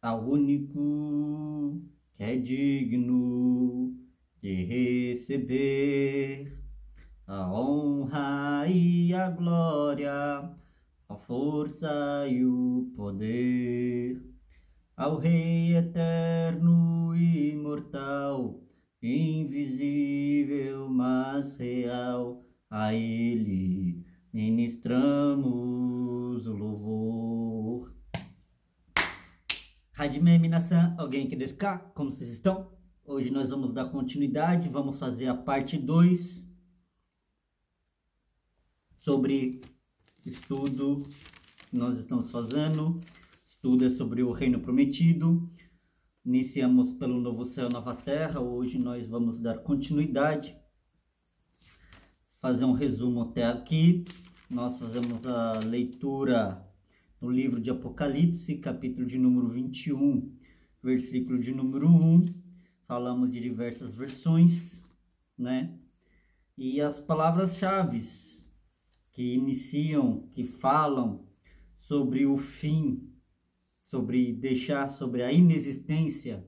ao único que é digno de receber a honra e a glória, a força e o poder, ao Rei eterno e imortal, invisível, mas real, a Ele ministramos o louvor. Hajime Minasan, alguém aqui desu ka? Como vocês estão? Hoje nós vamos dar continuidade, vamos fazer a parte 2 sobre estudo que nós estamos fazendo. Estudo é sobre o Reino Prometido. Iniciamos pelo Novo Céu, Nova Terra. Hoje nós vamos dar continuidade, fazer um resumo até aqui. Nós fazemos a leitura no livro de Apocalipse, capítulo de número 21, versículo de número 1. Falamos de diversas versões, né? E as palavras-chave que iniciam, que falam sobre o fim, sobre a inexistência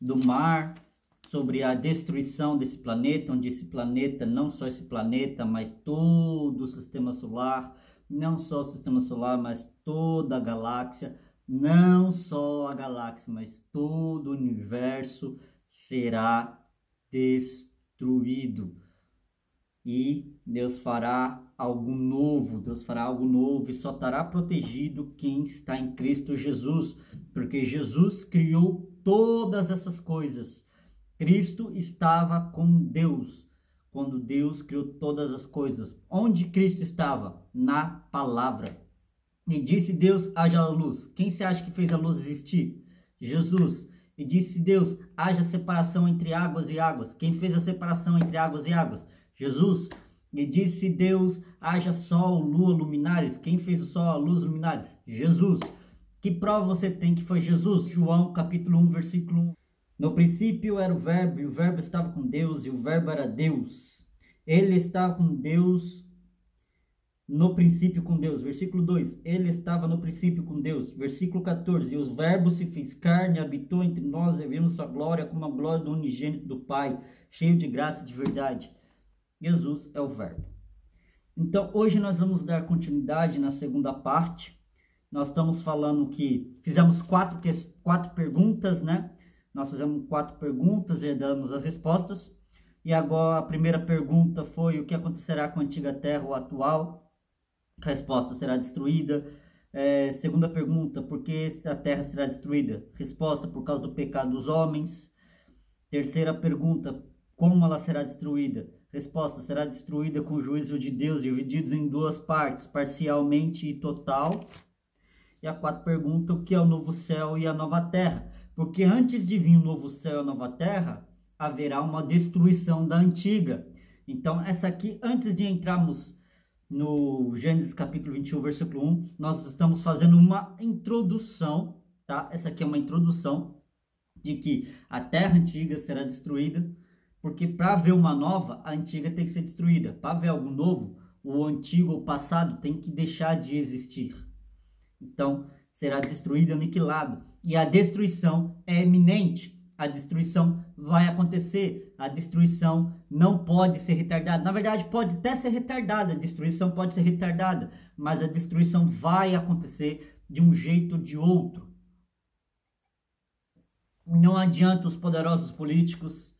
do mar, sobre a destruição desse planeta, onde esse planeta, não só esse planeta, mas todo o sistema solar, não só o sistema solar, mas toda a galáxia, não só a galáxia, mas todo o universo será destruído. E Deus fará algo novo, e só estará protegido quem está em Cristo Jesus, porque Jesus criou todas essas coisas. Cristo estava com Deus quando Deus criou todas as coisas. Onde Cristo estava? Na palavra. E disse Deus, haja luz. Quem se acha que fez a luz existir? Jesus. E disse Deus, haja separação entre águas e águas. Quem fez a separação entre águas e águas? Jesus. E disse Deus, haja sol, lua, luminares. Quem fez o sol, a luz, luminares? Jesus. Que prova você tem que foi Jesus? João capítulo 1, versículo 1. No princípio era o Verbo, e o Verbo estava com Deus, e o Verbo era Deus. Ele estava com Deus, no princípio com Deus. Versículo 2. Ele estava no princípio com Deus. Versículo 14. E os Verbos se fez carne, habitou entre nós, e vimos sua glória como a glória do unigênito do Pai, cheio de graça e de verdade. Jesus é o Verbo. Então, hoje nós vamos dar continuidade na segunda parte. Nós estamos falando que fizemos quatro perguntas, né? Nós fizemos 4 perguntas e damos as respostas. E agora a primeira pergunta foi: o que acontecerá com a antiga terra ou atual? A resposta: será destruída. Segunda pergunta: por que a terra será destruída? Resposta: por causa do pecado dos homens. Terceira pergunta: como ela será destruída? Resposta: será destruída com o juízo de Deus, divididos em 2 partes, parcialmente e total. E a quarta pergunta: o que é o novo céu e a nova terra? Porque antes de vir o novo céu e a nova terra, haverá uma destruição da antiga. Então, essa aqui, antes de entrarmos no Gênesis capítulo 21, versículo 1, nós estamos fazendo uma introdução, tá? Essa aqui é uma introdução de que a terra antiga será destruída, porque para haver uma nova, a antiga tem que ser destruída. Para haver algo novo, o antigo, o passado, tem que deixar de existir. Então, será destruído, aniquilado. E a destruição é iminente. A destruição vai acontecer. A destruição não pode ser retardada. Na verdade, pode até ser retardada. A destruição pode ser retardada. Mas a destruição vai acontecer de um jeito ou de outro. Não adianta os poderosos políticos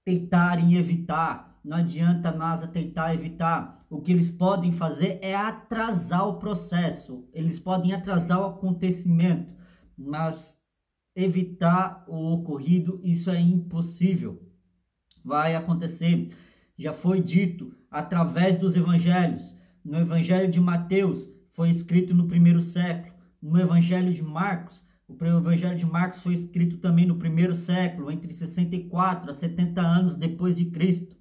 tentarem evitar. Não adianta a NASA tentar evitar. O que eles podem fazer é atrasar o processo. Eles podem atrasar o acontecimento, mas evitar o ocorrido, isso é impossível. Vai acontecer. Já foi dito através dos evangelhos. No evangelho de Mateus foi escrito no 1º século. No evangelho de Marcos, o evangelho de Marcos foi escrito também no 1º século, entre 64 a 70 anos depois de Cristo.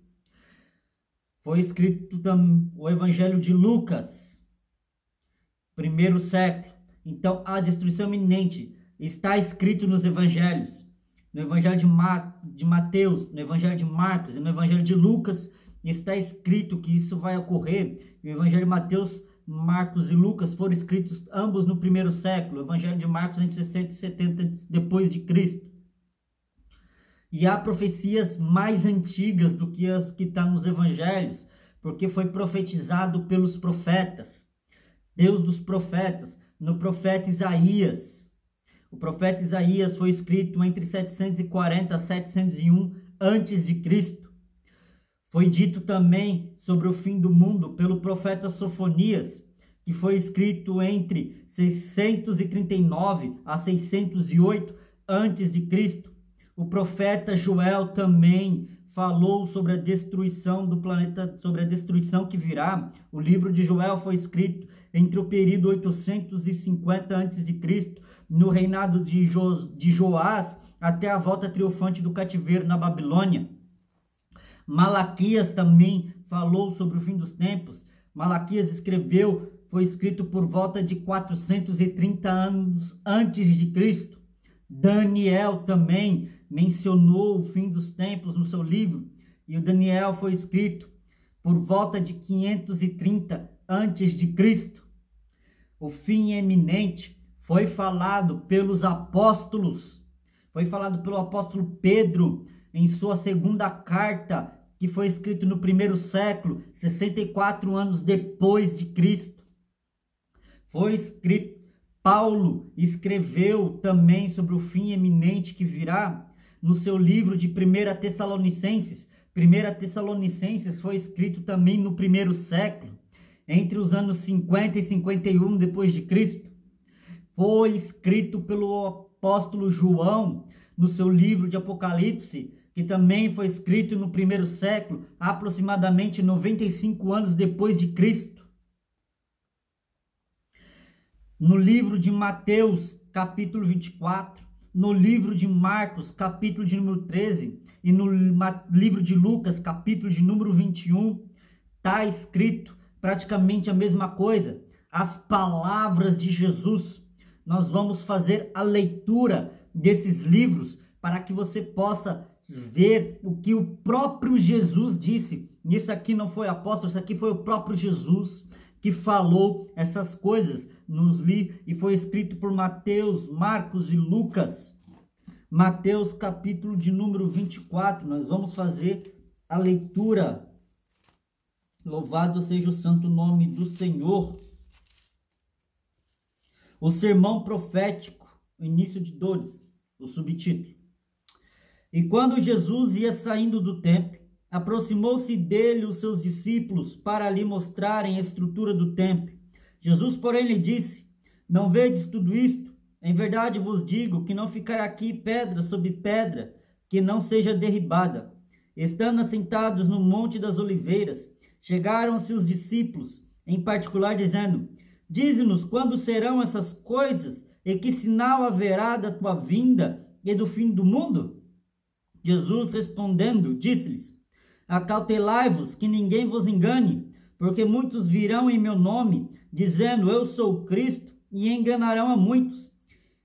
Foi escrito também o Evangelho de Lucas, 1º século. Então, a destruição iminente está escrito nos Evangelhos. No Evangelho de Mateus, no Evangelho de Marcos e no Evangelho de Lucas, está escrito que isso vai ocorrer. O Evangelho de Mateus Marcos e Lucas foram escritos ambos no primeiro século. O Evangelho de Marcos entre 60 e 70 depois de Cristo. E há profecias mais antigas do que as que estão nos Evangelhos, porque foi profetizado pelos profetas. Deus dos profetas, no profeta Isaías. O profeta Isaías foi escrito entre 740 a 701 antes de Cristo. Foi dito também sobre o fim do mundo pelo profeta Sofonias, que foi escrito entre 639 a 608 antes de Cristo. O profeta Joel também falou sobre a destruição do planeta, sobre a destruição que virá. O livro de Joel foi escrito entre o período 850 a.C., no reinado de Joás, até a volta triunfante do cativeiro na Babilônia. Malaquias também falou sobre o fim dos tempos. Malaquias escreveu, foi escrito por volta de 430 anos antes de Cristo. Daniel também mencionou o fim dos tempos no seu livro, e o Daniel foi escrito por volta de 530 antes de Cristo. O fim eminente foi falado pelos apóstolos, foi falado pelo apóstolo Pedro em sua segunda carta, que foi escrito no primeiro século, 64 anos depois de Cristo. Foi escrito, Paulo escreveu também sobre o fim eminente que virá no seu livro de 1 Tessalonicenses. 1 Tessalonicenses foi escrito também no primeiro século, entre os anos 50 e 51 depois de Cristo. Foi escrito pelo apóstolo João no seu livro de Apocalipse, que também foi escrito no primeiro século, aproximadamente 95 anos depois de Cristo. No livro de Mateus, capítulo 24, no livro de Marcos, capítulo de número 13, e no livro de Lucas, capítulo de número 21, está escrito praticamente a mesma coisa, as palavras de Jesus. Nós vamos fazer a leitura desses livros para que você possa ver o que o próprio Jesus disse. Isso aqui não foi apóstolo, isso aqui foi o próprio Jesus que falou essas coisas nos livros, e foi escrito por Mateus, Marcos e Lucas. Mateus capítulo de número 24, nós vamos fazer a leitura. Louvado seja o santo nome do Senhor. O sermão profético, o início de dores, o subtítulo. E quando Jesus ia saindo do templo, aproximou-se dele os seus discípulos para lhe mostrarem a estrutura do templo. Jesus, porém, lhe disse: não vedes tudo isto? Em verdade vos digo que não ficará aqui pedra sobre pedra que não seja derribada. Estando assentados no Monte das Oliveiras, chegaram-se os discípulos, em particular, dizendo: dize-nos quando serão essas coisas, e que sinal haverá da tua vinda e do fim do mundo? Jesus respondendo, disse-lhes: acautelai-vos que ninguém vos engane, porque muitos virão em meu nome, dizendo eu sou o Cristo, e enganarão a muitos.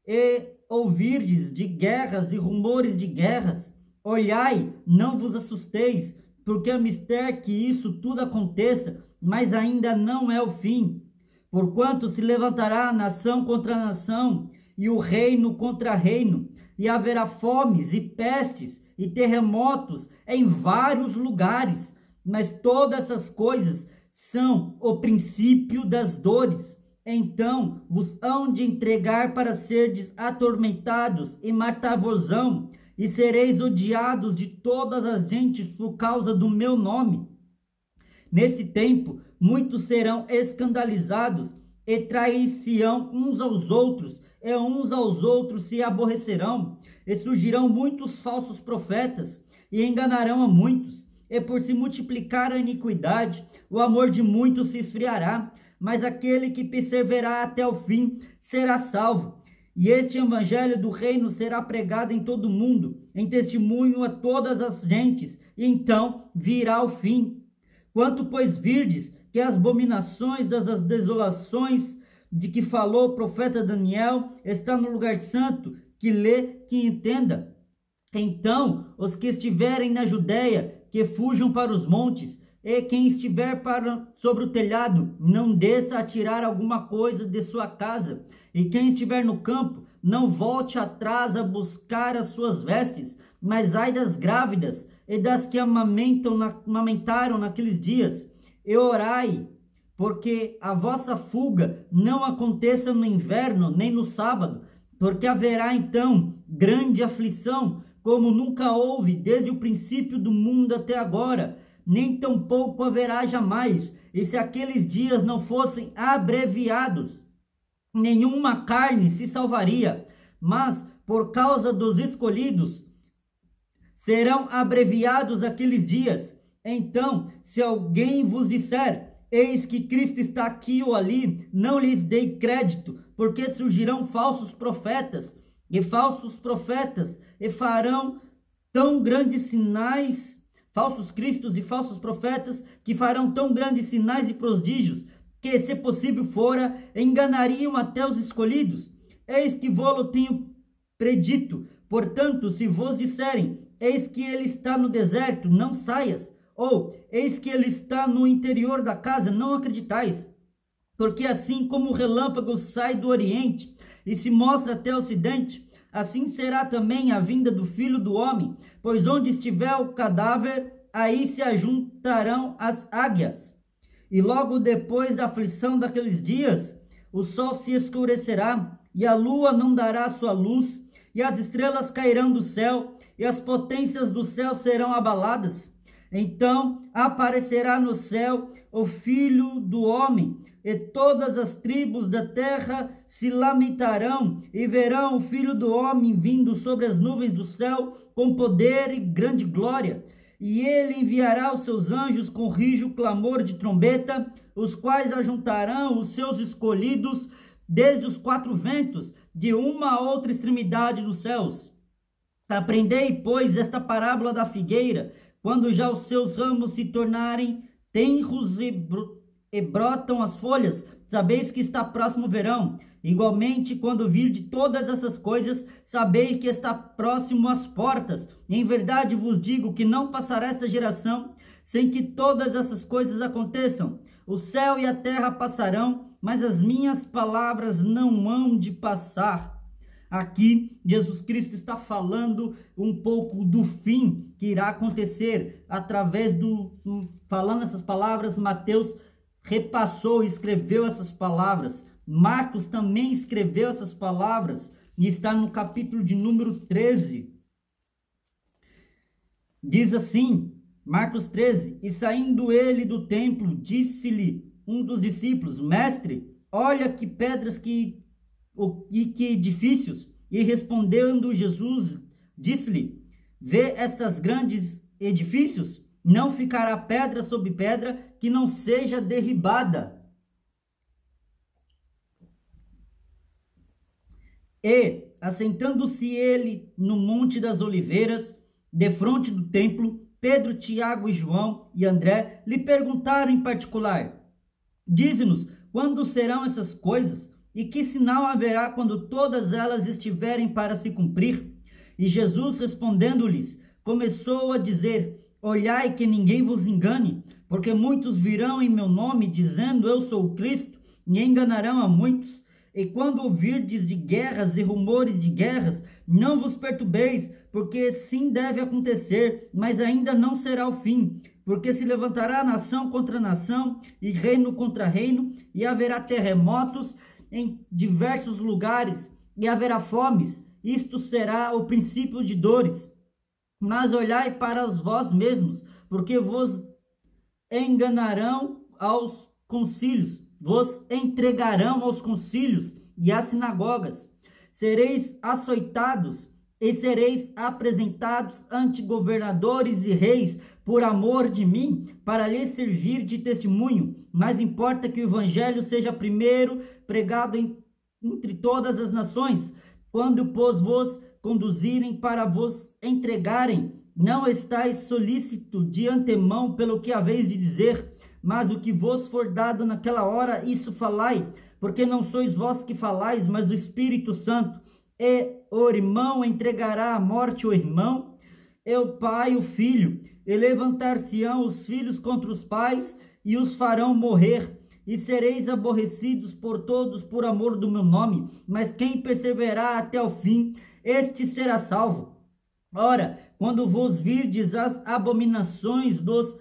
E ouvirdes de guerras e rumores de guerras, olhai, não vos assusteis, porque é mister que isso tudo aconteça, mas ainda não é o fim. Porquanto se levantará nação contra nação, e o reino contra reino, e haverá fomes e pestes e terremotos em vários lugares, mas todas essas coisas são o princípio das dores. Então vos hão de entregar para serdes atormentados e matar-vos-ão, e sereis odiados de todas as gentes por causa do meu nome. Nesse tempo muitos serão escandalizados e trair-se-ão uns aos outros, e uns aos outros se aborrecerão, e surgirão muitos falsos profetas, e enganarão a muitos, e por se multiplicar a iniquidade, o amor de muitos se esfriará, mas aquele que perseverar até o fim será salvo. E este evangelho do reino será pregado em todo o mundo, em testemunho a todas as gentes, e então virá o fim. Quanto, pois, virdes que as abominações das desolações de que falou o profeta Daniel está no lugar santo, que lê, que entenda. Então, os que estiverem na Judéia, que fujam para os montes, E quem estiver sobre o telhado, não desça a tirar alguma coisa de sua casa. E quem estiver no campo, não volte atrás a buscar as suas vestes. Mas ai das grávidas e das que amamentaram naqueles dias. E orai, porque a vossa fuga não aconteça no inverno, nem no sábado, porque haverá então grande aflição, como nunca houve desde o princípio do mundo até agora, nem tampouco haverá jamais. E se aqueles dias não fossem abreviados, nenhuma carne se salvaria, mas por causa dos escolhidos serão abreviados aqueles dias. Então, se alguém vos disser, eis que Cristo está aqui ou ali, não lhes dei crédito, porque surgirão falsos profetas, e farão tão grandes sinais, falsos cristos e falsos profetas, que farão tão grandes sinais e prodígios, que, se possível fora, enganariam até os escolhidos. Eis que vô-lo tenho predito. Portanto, se vos disserem, eis que ele está no deserto, não saias, ou eis que ele está no interior da casa, não acreditais. Porque assim como o relâmpago sai do oriente e se mostra até o ocidente, assim será também a vinda do Filho do Homem. Pois onde estiver o cadáver, aí se ajuntarão as águias. E logo depois da aflição daqueles dias, o sol se escurecerá, e a lua não dará sua luz, e as estrelas cairão do céu, e as potências do céu serão abaladas. Então aparecerá no céu o Filho do Homem, e todas as tribos da terra se lamentarão, e verão o Filho do Homem vindo sobre as nuvens do céu, com poder e grande glória. E ele enviará os seus anjos com rijo clamor de trombeta, os quais ajuntarão os seus escolhidos desde os quatro ventos, de uma a outra extremidade dos céus. Aprendei, pois, esta parábola da figueira, quando já os seus ramos se tornarem tenros e brotam as folhas, sabeis que está próximo o verão. Igualmente, quando virde todas essas coisas, sabei que está próximo às portas. Em verdade vos digo que não passará esta geração sem que todas essas coisas aconteçam. O céu e a terra passarão, mas as minhas palavras não hão de passar. Aqui, Jesus Cristo está falando um pouco do fim que irá acontecer através falando essas palavras. Mateus repassou e escreveu essas palavras. Marcos também escreveu essas palavras e está no capítulo de número 13. Diz assim, Marcos 13: E saindo ele do templo, disse-lhe um dos discípulos, Mestre, olha que pedras que edifícios. E respondendo Jesus, disse-lhe, vê estas grandes edifícios? Não ficará pedra sobre pedra que não seja derribada. E, assentando-se ele no Monte das Oliveiras, defronte do templo, Pedro, Tiago e João e André lhe perguntaram em particular, dize-nos, quando serão essas coisas? E que sinal haverá quando todas elas estiverem para se cumprir? E Jesus, respondendo-lhes, começou a dizer, olhai que ninguém vos engane, porque muitos virão em meu nome, dizendo, eu sou o Cristo, e enganarão a muitos. E quando ouvirdes de guerras e rumores de guerras, não vos perturbeis, porque sim deve acontecer, mas ainda não será o fim. Porque se levantará nação contra nação, e reino contra reino, e haverá terremotos em diversos lugares, e haverá fomes. Isto será o princípio de dores. Mas olhai para vós mesmos, porque vos enganarão aos concílios, vos entregarão aos concílios e às sinagogas. Sereis açoitados e sereis apresentados ante governadores e reis por amor de mim, para lhes servir de testemunho. Mas importa que o evangelho seja primeiro pregado entre todas as nações. Quando, pois, vos conduzirem para vos entregarem, não estáis solícito de antemão pelo que haveis de dizer, mas o que vos for dado naquela hora, isso falai, porque não sois vós que falais, mas o Espírito Santo. E o irmão entregará à morte o irmão, e o pai o filho, e levantar-se-ão os filhos contra os pais, e os farão morrer, e sereis aborrecidos por todos por amor do meu nome, mas quem perseverar até o fim, este será salvo. Ora, quando vos virdes as abominações dos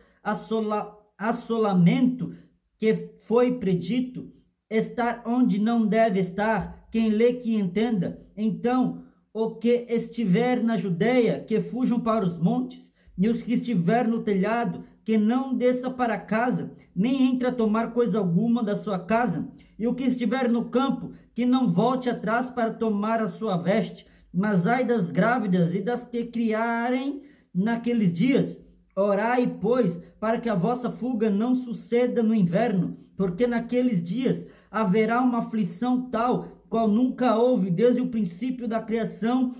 assolamento que foi predito, estar onde não deve estar, quem lê que entenda, então o que estiver na Judeia, que fujam para os montes, e o que estiver no telhado, que não desça para casa, nem entre a tomar coisa alguma da sua casa, e o que estiver no campo, que não volte atrás para tomar a sua veste. Mas ai das grávidas e das que criarem naqueles dias. Orai, pois, para que a vossa fuga não suceda no inverno, porque naqueles dias haverá uma aflição tal, qual nunca houve desde o princípio da criação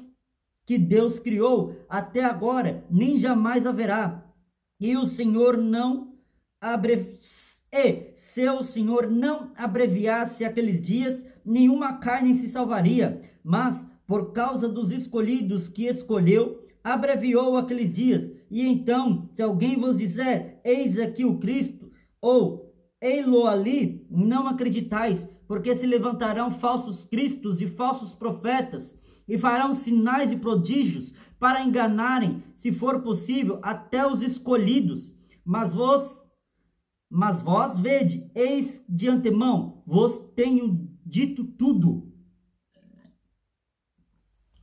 que Deus criou, até agora, nem jamais haverá. E o Senhor não se o Senhor não abreviasse aqueles dias, nenhuma carne se salvaria, mas por causa dos escolhidos que escolheu, abreviou aqueles dias. E então, se alguém vos disser, eis aqui o Cristo, ou ei-lo ali, não acreditais, porque se levantarão falsos cristos e falsos profetas, e farão sinais e prodígios, para enganarem, se for possível, até os escolhidos. Mas vós vede, eis de antemão, vos tenho dito tudo.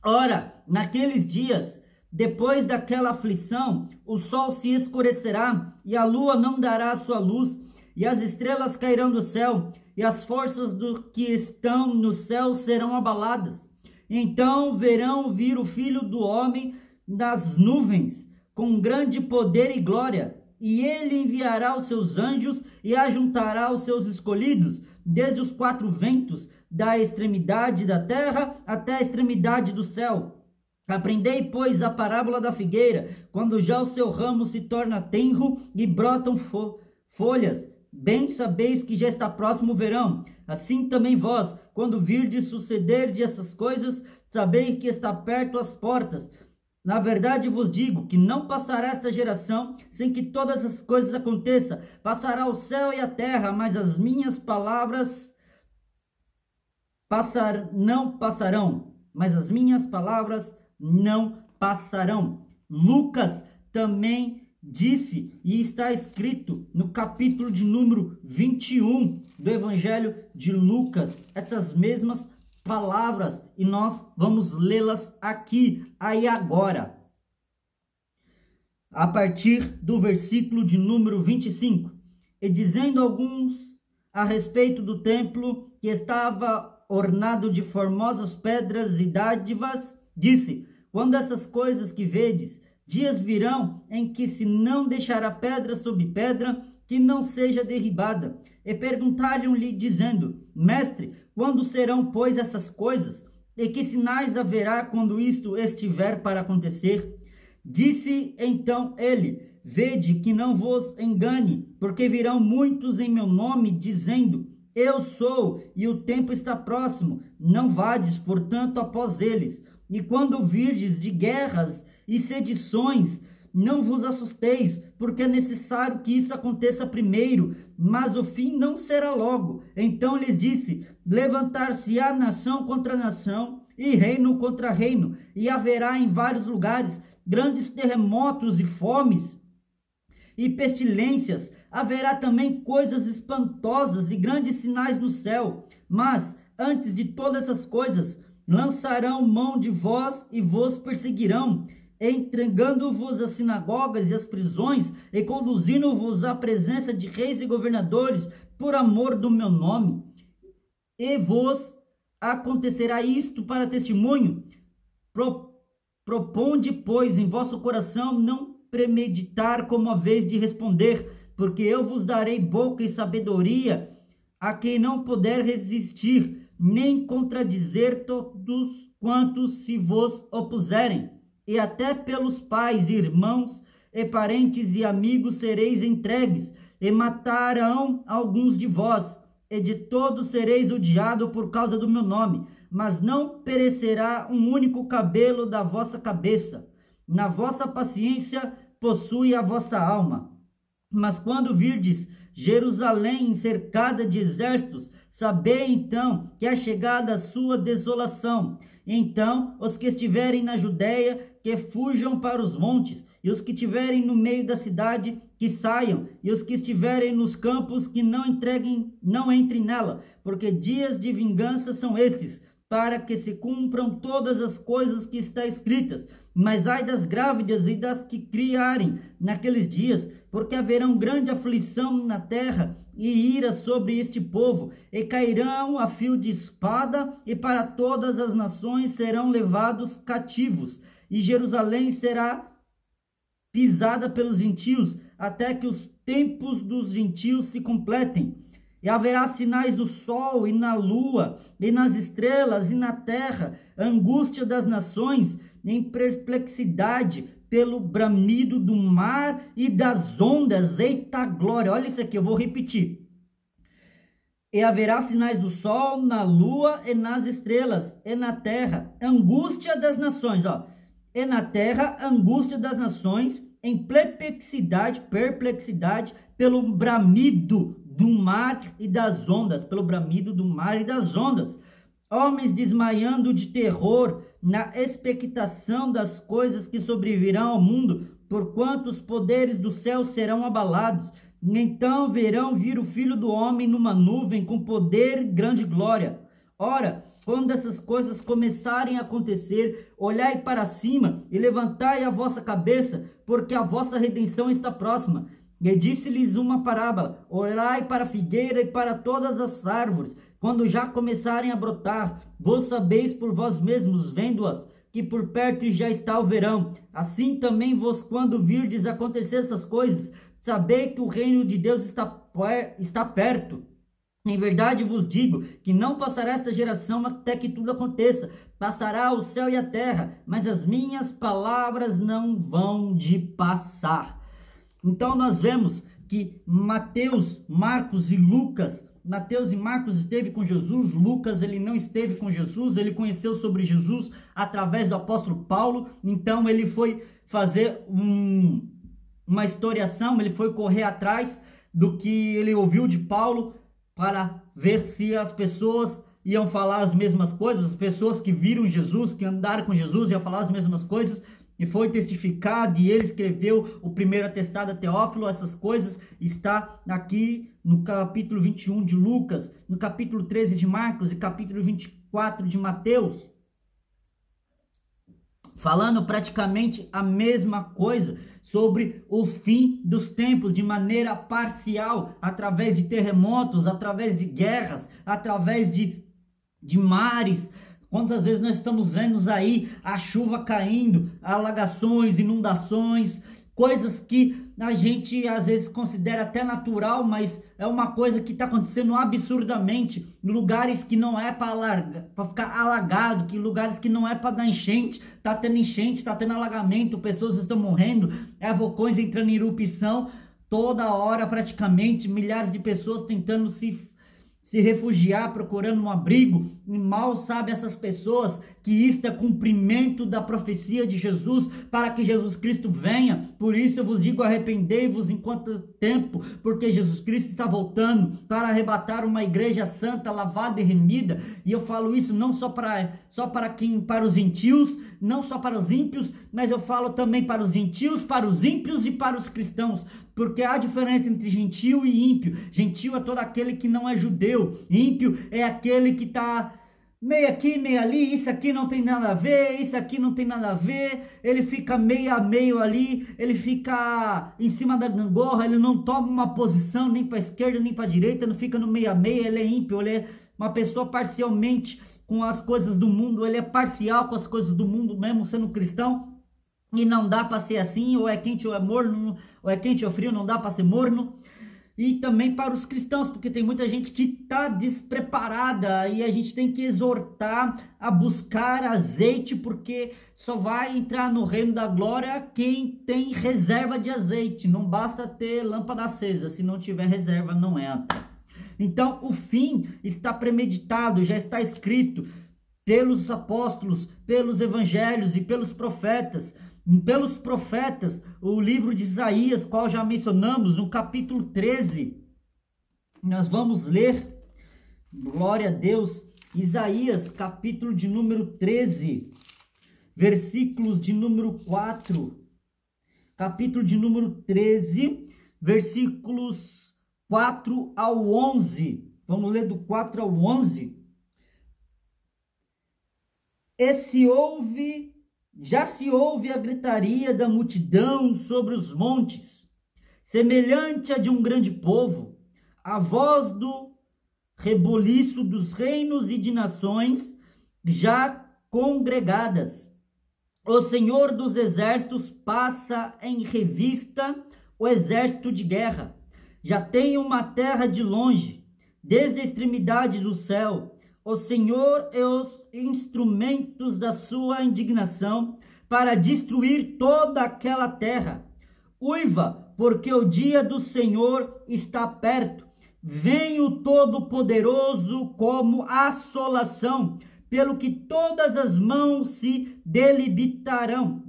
Ora, naqueles dias, depois daquela aflição, o sol se escurecerá, e a lua não dará a sua luz, e as estrelas cairão do céu, e as forças do que estão no céu serão abaladas. Então verão vir o Filho do Homem nas nuvens, com grande poder e glória, e ele enviará os seus anjos, e ajuntará os seus escolhidos, desde os quatro ventos, da extremidade da terra até a extremidade do céu. Aprendei, pois, a parábola da figueira, quando já o seu ramo se torna tenro e brotam folhas, bem sabeis que já está próximo o verão. Assim também vós, quando virdes suceder de essas coisas, sabeis que está perto as portas. Na verdade vos digo que não passará esta geração sem que todas as coisas aconteçam. Passará o céu e a terra, mas as minhas palavras não passarão, mas as minhas palavras não passarão. Lucas também disse, e está escrito no capítulo de número 21 do Evangelho de Lucas, essas mesmas palavras, e nós vamos lê-las aqui, aí agora. A partir do versículo de número 25. E dizendo alguns a respeito do templo que estava ornado de formosas pedras e dádivas, disse: quando essas coisas que vedes, dias virão em que se não deixará pedra sobre pedra que não seja derribada. E perguntaram-lhe, dizendo: Mestre, quando serão, pois, essas coisas? E que sinais haverá quando isto estiver para acontecer? Disse então ele: Vede que não vos engane, porque virão muitos em meu nome, dizendo: Eu sou, e o tempo está próximo. Não vades, portanto, após eles. E quando virdes de guerras e sedições, não vos assusteis, porque é necessário que isso aconteça primeiro, mas o fim não será logo. Então lhes disse: levantar-se-á nação contra nação, e reino contra reino, e haverá em vários lugares grandes terremotos e fomes e pestilências. Haverá também coisas espantosas e grandes sinais no céu. Mas, antes de todas essas coisas, lançarão mão de vós e vos perseguirão, entregando-vos às sinagogas e às prisões, e conduzindo-vos à presença de reis e governadores, por amor do meu nome. E vos acontecerá isto para testemunho. Proponde, pois, em vosso coração não premeditar como a vez de responder, porque eu vos darei boca e sabedoria a quem não puder resistir, nem contradizer todos quantos se vos opuserem. E até pelos pais, irmãos, e parentes e amigos sereis entregues, e matarão alguns de vós, e de todos sereis odiados por causa do meu nome, mas não perecerá um único cabelo da vossa cabeça. na vossa paciência possui a vossa alma. Mas quando virdes Jerusalém cercada de exércitos, sabei então que é chegada a sua desolação. Então os que estiverem na Judéia, que fujam para os montes, e os que estiverem no meio da cidade, que saiam, e os que estiverem nos campos, que não entrem nela, porque dias de vingança são estes, para que se cumpram todas as coisas que está escritas. Mas ai das grávidas e das que criarem naqueles dias, porque haverão grande aflição na terra e ira sobre este povo, e cairão a fio de espada, e para todas as nações serão levados cativos, e Jerusalém será pisada pelos gentios, até que os tempos dos gentios se completem. E haverá sinais no sol e na lua, e nas estrelas e na terra, angústia das nações, em perplexidade, pelo bramido do mar e das ondas. Eita glória, olha isso aqui, eu vou repetir. E haverá sinais no sol, na lua e nas estrelas, e na terra, angústia das nações, ó. E na terra, angústia das nações, em perplexidade, pelo bramido do mar e das ondas, pelo bramido do mar e das ondas. Homens desmaiando de terror, na expectação das coisas que sobrevirão ao mundo, porquanto os poderes do céu serão abalados. Então verão vir o Filho do Homem numa nuvem com poder e grande glória. Ora, quando essas coisas começarem a acontecer, olhai para cima e levantai a vossa cabeça, porque a vossa redenção está próxima. E disse-lhes uma parábola: olhai para a figueira e para todas as árvores, quando já começarem a brotar, vós sabeis por vós mesmos, vendo-as, que por perto já está o verão. Assim também vós, quando virdes acontecer essas coisas, sabei que o reino de Deus está perto. Em verdade vos digo que não passará esta geração até que tudo aconteça. Passará o céu e a terra, mas as minhas palavras não vão de passar. Então nós vemos que Mateus, Marcos e Lucas, Mateus e Marcos esteve com Jesus, Lucas ele não esteve com Jesus, ele conheceu sobre Jesus através do apóstolo Paulo, então ele foi fazer uma historiação, ele foi correr atrás do que ele ouviu de Paulo para ver se as pessoas iam falar as mesmas coisas, as pessoas que viram Jesus, que andaram com Jesus iam falar as mesmas coisas, e foi testificado, e ele escreveu o primeiro atestado a Teófilo. Essas coisas está aqui no capítulo 21 de Lucas, no capítulo 13 de Marcos e capítulo 24 de Mateus, falando praticamente a mesma coisa sobre o fim dos tempos de maneira parcial, através de terremotos, através de guerras, através de mares. Quantas vezes nós estamos vendo aí a chuva caindo, alagações, inundações, coisas que a gente às vezes considera até natural, mas é uma coisa que está acontecendo absurdamente, em lugares que não é para ficar alagado, que lugares que não é para dar enchente, está tendo alagamento, pessoas estão morrendo, vulcões entrando em erupção, toda hora praticamente, milhares de pessoas tentando se refugiar, procurando um abrigo, e mal sabe essas pessoas que isto é cumprimento da profecia de Jesus, para que Jesus Cristo venha. Por isso eu vos digo, arrependei-vos enquanto tempo, porque Jesus Cristo está voltando para arrebatar uma igreja santa, lavada e remida. E eu falo isso não só para os gentios, não só para os ímpios, mas eu falo também para os gentios, para os ímpios e para os cristãos, porque há diferença entre gentil e ímpio. Gentil é todo aquele que não é judeu, ímpio é aquele que está meio aqui, meio ali, isso aqui não tem nada a ver, isso aqui não tem nada a ver, ele fica meio a meio ali, ele fica em cima da gangorra, ele não toma uma posição nem para a esquerda nem para a direita, não fica no meio a meio, ele é ímpio, ele é uma pessoa parcialmente com as coisas do mundo, ele é parcial com as coisas do mundo mesmo sendo cristão, e não dá para ser assim, ou é quente ou é morno, ou é quente ou frio, não dá para ser morno. E também para os cristãos, porque tem muita gente que está despreparada, e a gente tem que exortar a buscar azeite, porque só vai entrar no reino da glória quem tem reserva de azeite. Não basta ter lâmpada acesa, se não tiver reserva não entra. Então o fim está premeditado, já está escrito. pelos apóstolos, pelos evangelhos e pelos profetas. Pelos profetas, o livro de Isaías, qual já mencionamos, no capítulo 13, nós vamos ler, glória a Deus, Isaías, capítulo de número 13, versículos de número 4, capítulo de número 13, versículos 4 ao 11, vamos ler do 4 ao 11. Já se ouve a gritaria da multidão sobre os montes, semelhante a de um grande povo, a voz do reboliço dos reinos e de nações já congregadas. O Senhor dos exércitos passa em revista o exército de guerra. Já tem uma terra de longe, desde a extremidade do céu. O Senhor e os instrumentos da sua indignação para destruir toda aquela terra. Uiva, porque o dia do Senhor está perto. Vem o Todo-Poderoso como assolação, pelo que todas as mãos se debilitarão.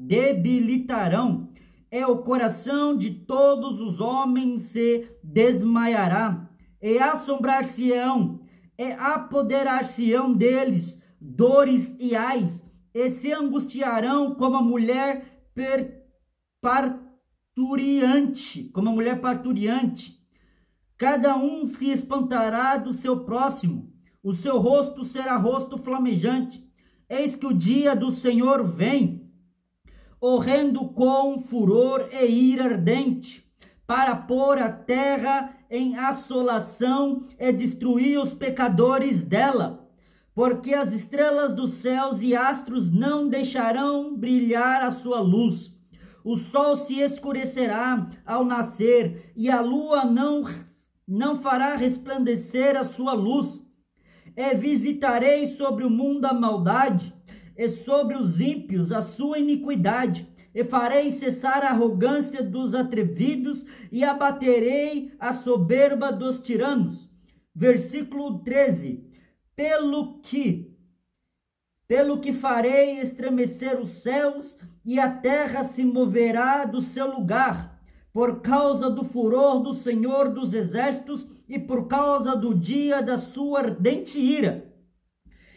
O coração de todos os homens se desmaiará, e assombrar-se-ão, e apoderar-se-ão deles dores e ais, e se angustiarão como a mulher parturiante, Cada um se espantará do seu próximo, o seu rosto será rosto flamejante. Eis que o dia do Senhor vem, horrendo com furor e ira ardente, para pôr a terra em assolação e destruir os pecadores dela, porque as estrelas dos céus e astros não deixarão brilhar a sua luz. O sol se escurecerá ao nascer, e a lua não fará resplandecer a sua luz. E visitarei sobre o mundo a maldade, e sobre os ímpios a sua iniquidade, e farei cessar a arrogância dos atrevidos, e abaterei a soberba dos tiranos. Versículo 13. Pelo que farei estremecer os céus, e a terra se moverá do seu lugar, por causa do furor do Senhor dos exércitos, e por causa do dia da sua ardente ira.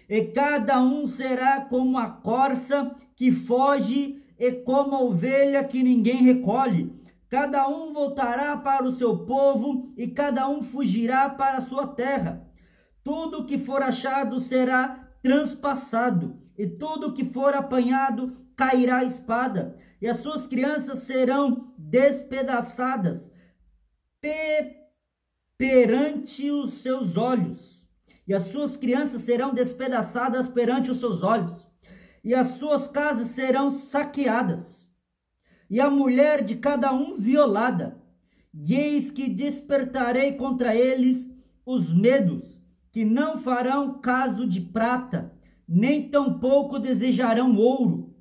E cada um será como a corça que foge, e como a ovelha que ninguém recolhe. Cada um voltará para o seu povo, e cada um fugirá para a sua terra. Tudo que for achado será transpassado, e tudo que for apanhado cairá a espada, e as suas crianças serão despedaçadas perante os seus olhos. E as suas crianças serão despedaçadas perante os seus olhos, e as suas casas serão saqueadas, e a mulher de cada um violada. E eis que despertarei contra eles os medos, que não farão caso de prata, nem tampouco desejarão ouro,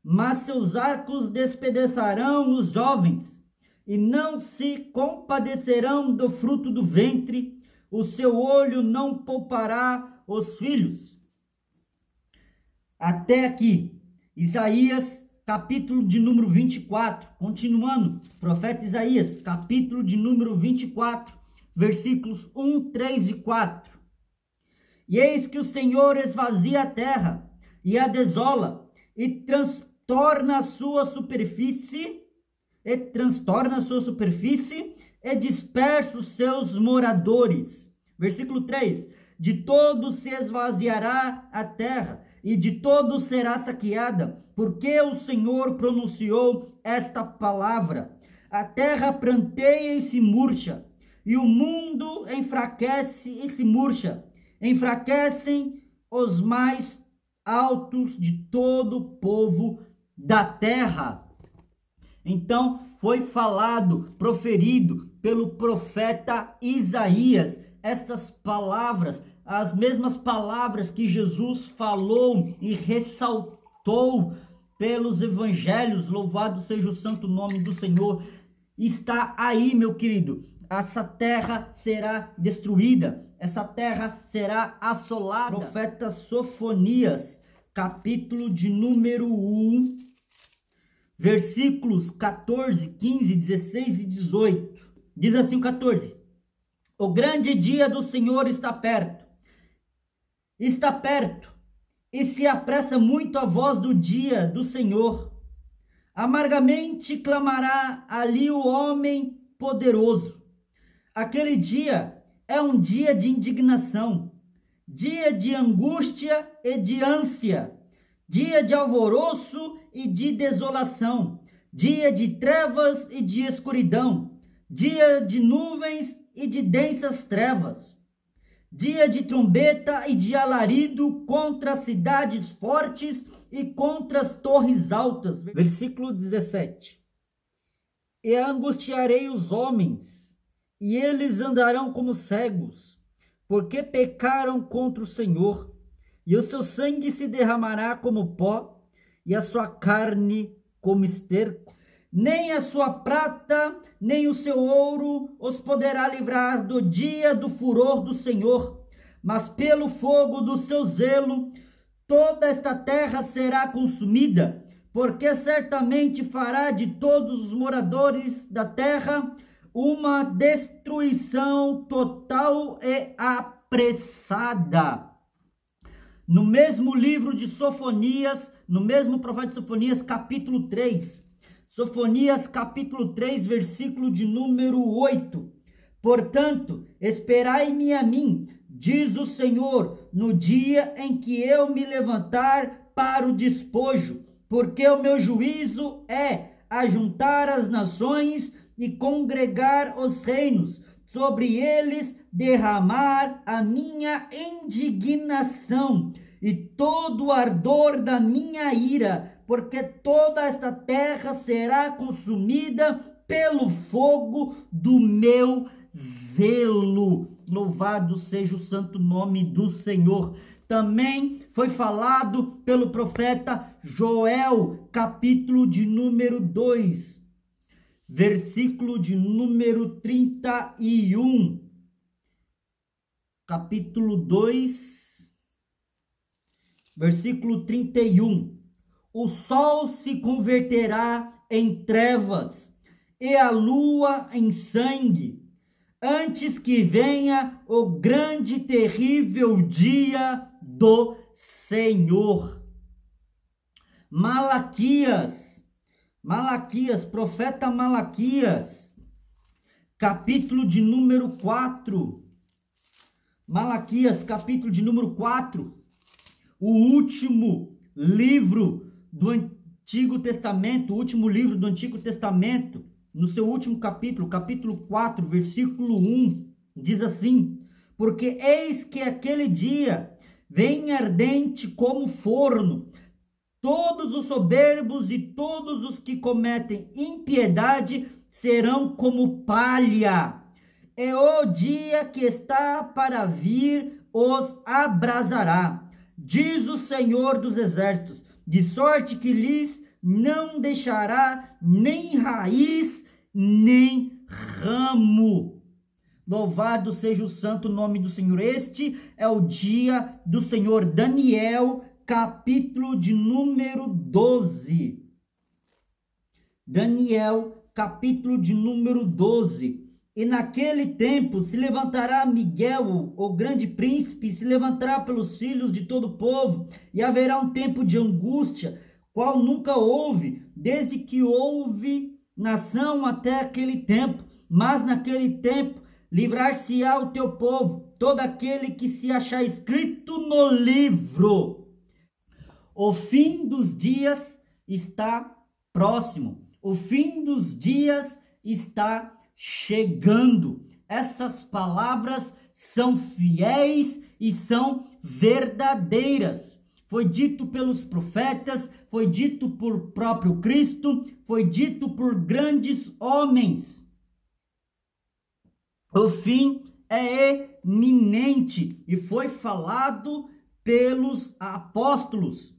mas seus arcos despedaçarão os jovens, e não se compadecerão do fruto do ventre, o seu olho não poupará os filhos. Até aqui, Isaías, capítulo de número 24, continuando, profeta Isaías, capítulo de número 24, versículos 1, 3 e 4. E eis que o Senhor esvazia a terra, e a desola, e transtorna a sua superfície, e dispersa os seus moradores. Versículo 3. De todos se esvaziará a terra, e de todos será saqueada, porque o Senhor pronunciou esta palavra. A terra pranteia e se murcha, e o mundo enfraquece e se murcha. Enfraquecem os mais altos de todo o povo da terra. Então, foi falado, proferido pelo profeta Isaías, estas palavras, as mesmas palavras que Jesus falou e ressaltou pelos evangelhos, louvado seja o santo nome do Senhor. Está aí, meu querido, essa terra será destruída, essa terra será assolada. Profeta Sofonias, capítulo de número 1, versículos 14, 15, 16 e 18. Diz assim o 14: o grande dia do Senhor está perto, e se apressa muito a voz do dia do Senhor. Amargamente clamará ali o homem poderoso. Aquele dia é um dia de indignação, dia de angústia e de ânsia, dia de alvoroço e de desolação, dia de trevas e de escuridão, dia de nuvens e de densas trevas, dia de trombeta e de alarido contra as cidades fortes e contra as torres altas. Versículo 17: e angustiarei os homens, e eles andarão como cegos, porque pecaram contra o Senhor, e o seu sangue se derramará como pó, e a sua carne como esterco. Nem a sua prata, nem o seu ouro os poderá livrar do dia do furor do Senhor, mas pelo fogo do seu zelo, toda esta terra será consumida, porque certamente fará de todos os moradores da terra uma destruição total e apressada. No mesmo livro de Sofonias, no mesmo profeta Sofonias, capítulo 3, Sofonias capítulo 3, versículo de número 8. Portanto, esperai-me a mim, diz o Senhor, no dia em que eu me levantar para o despojo, porque o meu juízo é ajuntar as nações e congregar os reinos, sobre eles derramar a minha indignação e todo o ardor da minha ira, porque toda esta terra será consumida pelo fogo do meu zelo. Louvado seja o santo nome do Senhor. Também foi falado pelo profeta Joel, capítulo de número 2, versículo de número 31. Capítulo 2, versículo 31. O sol se converterá em trevas e a lua em sangue, antes que venha o grande e terrível dia do Senhor. Malaquias, profeta Malaquias, capítulo de número 4. Malaquias, capítulo de número 4, o último livro do Antigo Testamento, o último livro do Antigo Testamento, no seu último capítulo, capítulo 4, versículo 1, diz assim: porque eis que aquele dia vem ardente como forno, todos os soberbos e todos os que cometem impiedade serão como palha. É o dia que está para vir os abrasará, diz o Senhor dos Exércitos, de sorte que lhes não deixará nem raiz, nem ramo. Louvado seja o santo nome do Senhor. Este é o dia do Senhor. Daniel, capítulo de número 12. Daniel, capítulo de número 12. E naquele tempo se levantará Miguel, o grande príncipe, se levantará pelos filhos de todo o povo, e haverá um tempo de angústia, qual nunca houve, desde que houve nação até aquele tempo. Mas naquele tempo livrar-se-á o teu povo, todo aquele que se achar escrito no livro. O fim dos dias está próximo, o fim dos dias está chegando. Essas palavras são fiéis e são verdadeiras. Foi dito pelos profetas, foi dito por próprio Cristo, foi dito por grandes homens. O fim é iminente e foi falado pelos apóstolos.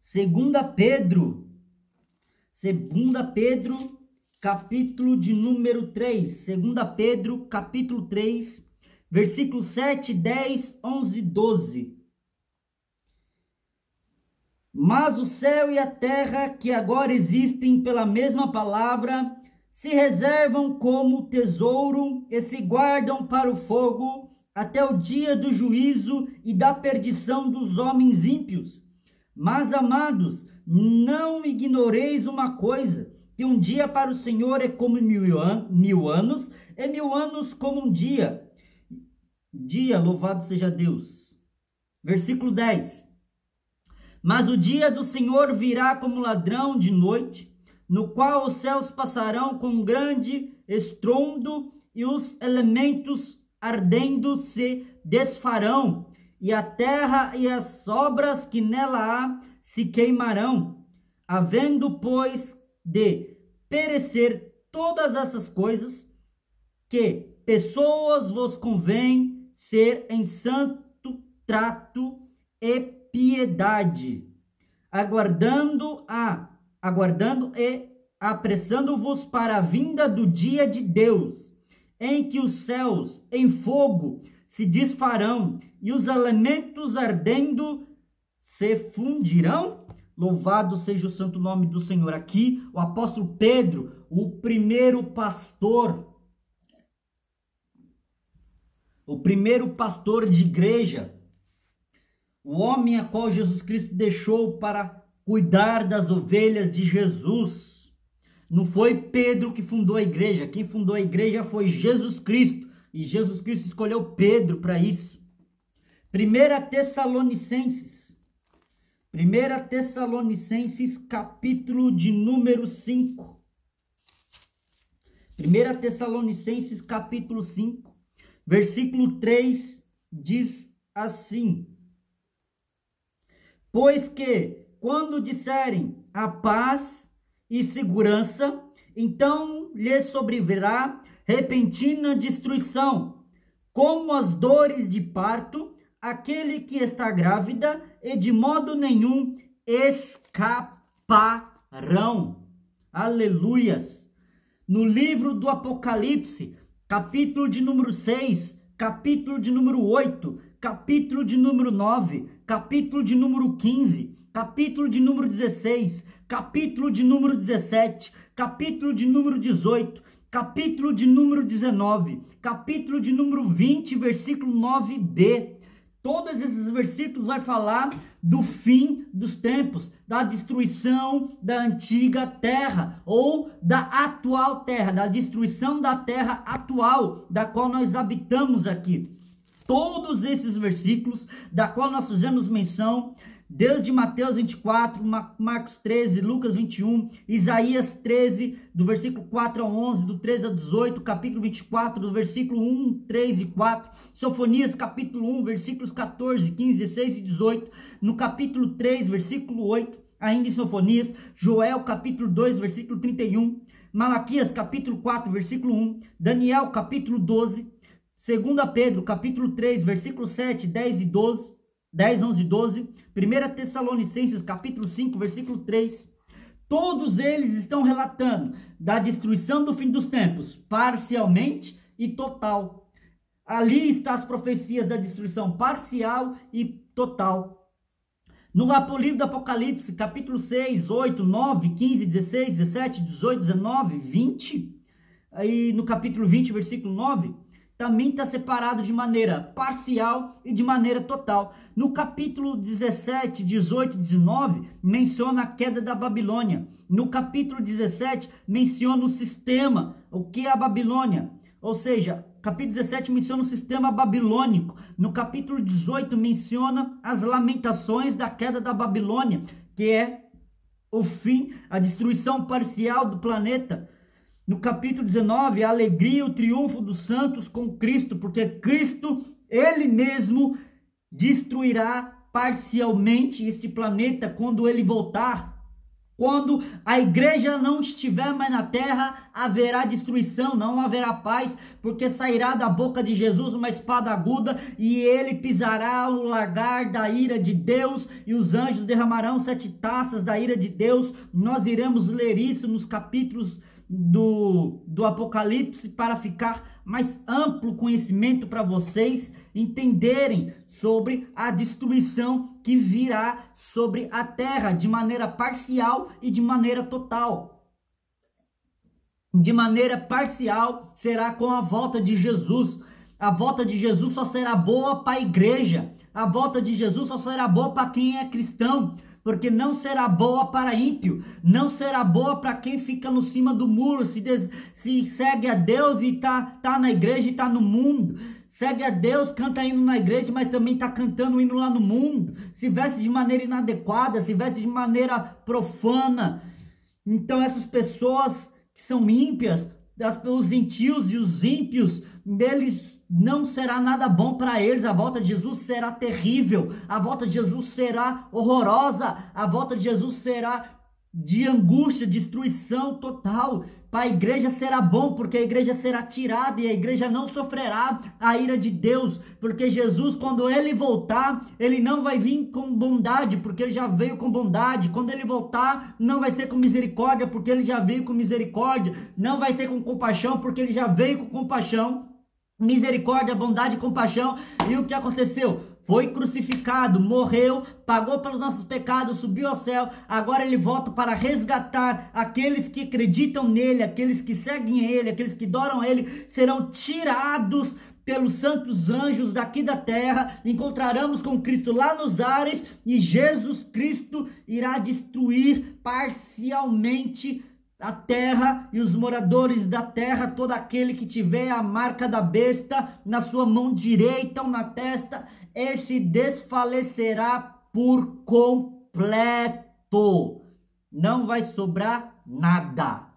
Segunda Pedro capítulo de número 3, 2 Pedro, capítulo 3, versículos 7, 10, 11 e 12. Mas o céu e a terra, que agora existem pela mesma palavra, se reservam como tesouro e se guardam para o fogo até o dia do juízo e da perdição dos homens ímpios. Mas, amados, não ignoreis uma coisa, que um dia para o Senhor é como mil anos, e 1000 anos como um dia. Louvado seja Deus. Versículo 10. Mas o dia do Senhor virá como ladrão de noite, no qual os céus passarão com grande estrondo e os elementos ardendo se desfarão, e a terra e as obras que nela há se queimarão. Havendo, pois, de perecer todas essas coisas, que pessoas vos convém ser em santo trato e piedade, aguardando e apressando-vos para a vinda do dia de Deus, em que os céus em fogo se desfarão e os elementos ardendo se fundirão. Louvado seja o santo nome do Senhor. Aqui o apóstolo Pedro, o primeiro pastor de igreja, o homem a qual Jesus Cristo deixou para cuidar das ovelhas de Jesus. Não foi Pedro que fundou a igreja, quem fundou a igreja foi Jesus Cristo, e Jesus Cristo escolheu Pedro para isso. 1 Tessalonicenses, capítulo de número 5. 1 Tessalonicenses, capítulo 5, versículo 3, diz assim: pois que, quando disserem a paz e segurança, então lhes sobrevirá repentina destruição, como as dores de parto, aquele que está grávida, e de modo nenhum escaparão. Aleluias! No livro do Apocalipse, capítulo de número 6, capítulo de número 8, capítulo de número 9, capítulo de número 15, capítulo de número 16, capítulo de número 17, capítulo de número 18, capítulo de número 19, capítulo de número 20, versículo 9b. Todos esses versículos vai falar do fim dos tempos, da destruição da antiga terra ou da atual terra, da destruição da terra atual, da qual nós habitamos aqui. Todos esses versículos, da qual nós fizemos menção, desde Mateus 24, Marcos 13, Lucas 21, Isaías 13, do versículo 4 ao 11, do 13 ao 18, capítulo 24, do versículo 1, 3 e 4, Sofonias capítulo 1, versículos 14, 15, 16 e 18, no capítulo 3, versículo 8, ainda em Sofonias, Joel capítulo 2, versículo 31, Malaquias capítulo 4, versículo 1, Daniel capítulo 12, 2 Pedro capítulo 3, versículo 7, 10 e 12, 10, 11 e 12, 1 Tessalonicenses capítulo 5, versículo 3, todos eles estão relatando da destruição do fim dos tempos, parcialmente e total. Ali estão as profecias da destruição parcial e total. No livro do Apocalipse, capítulo 6, 8, 9, 15, 16, 17, 18, 19, 20, aí no capítulo 20, versículo 9, também está separado de maneira parcial e de maneira total. No capítulo 17, 18 e 19, menciona a queda da Babilônia. No capítulo 17, menciona o sistema, o que é a Babilônia. Ou seja, capítulo 17 menciona o sistema babilônico. No capítulo 18, menciona as lamentações da queda da Babilônia, que é o fim, a destruição parcial do planeta. No capítulo 19, a alegria e o triunfo dos santos com Cristo, porque Cristo, Ele mesmo, destruirá parcialmente este planeta quando Ele voltar. Quando a igreja não estiver mais na terra, haverá destruição, não haverá paz, porque sairá da boca de Jesus uma espada aguda e Ele pisará o lagar da ira de Deus e os anjos derramarão 7 taças da ira de Deus. Nós iremos ler isso nos capítulos do Apocalipse para ficar mais amplo conhecimento para vocês entenderem sobre a destruição que virá sobre a terra de maneira parcial e de maneira total. De maneira parcial será com a volta de Jesus. A volta de Jesus só será boa para a igreja. A volta de Jesus só será boa para quem é cristão, porque não será boa para ímpio, não será boa para quem fica no cima do muro, se segue a Deus e tá na igreja e tá no mundo. Segue a Deus, canta hino na igreja, mas também está cantando hino lá no mundo. Se veste de maneira inadequada, se veste de maneira profana. Então essas pessoas que são ímpias, os gentios e os ímpios, deles não será nada bom para eles. A volta de Jesus será terrível, a volta de Jesus será horrorosa, a volta de Jesus será de angústia, destruição total. Para a igreja será bom, porque a igreja será tirada e a igreja não sofrerá a ira de Deus, porque Jesus, quando ele voltar, ele não vai vir com bondade, porque ele já veio com bondade. Quando ele voltar, não vai ser com misericórdia, porque ele já veio com misericórdia. Não vai ser com compaixão, porque ele já veio com compaixão. Misericórdia, bondade e compaixão. E o que aconteceu? Foi crucificado, morreu, pagou pelos nossos pecados, subiu ao céu. Agora ele volta para resgatar aqueles que acreditam nele, aqueles que seguem ele, aqueles que adoram ele, serão tirados pelos santos anjos daqui da terra. Encontraremos com Cristo lá nos ares e Jesus Cristo irá destruir parcialmente a terra e os moradores da terra. Todo aquele que tiver a marca da besta na sua mão direita ou na testa, esse desfalecerá por completo. Não vai sobrar nada.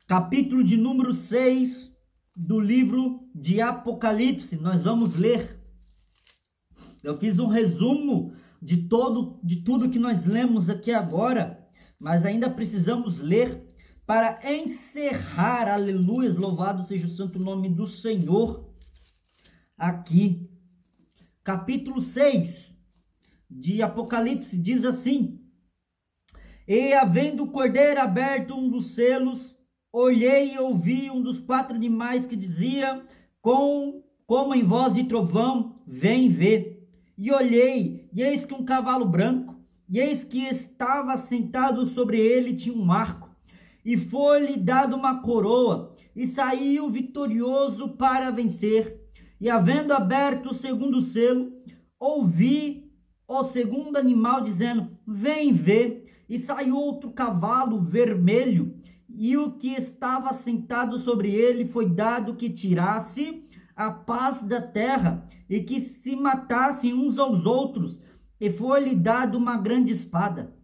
Capítulo de número 6 do livro de Apocalipse. Nós vamos ler. Eu fiz um resumo de tudo que nós lemos aqui agora, mas ainda precisamos ler para encerrar. Aleluias, louvado seja o santo nome do Senhor. Aqui, capítulo 6 de Apocalipse diz assim: E havendo o cordeiro aberto um dos selos, olhei e ouvi um dos 4 animais que dizia, como em voz de trovão, vem ver. E olhei, e eis que um cavalo branco, e eis que estava sentado sobre ele, tinha um arco, e foi-lhe dado uma coroa, e saiu vitorioso para vencer. E havendo aberto o segundo selo, ouvi o segundo animal dizendo, vem ver. E saiu outro cavalo vermelho, e o que estava sentado sobre ele foi dado que tirasse a paz da terra, e que se matassem uns aos outros, e foi-lhe dado uma grande espada.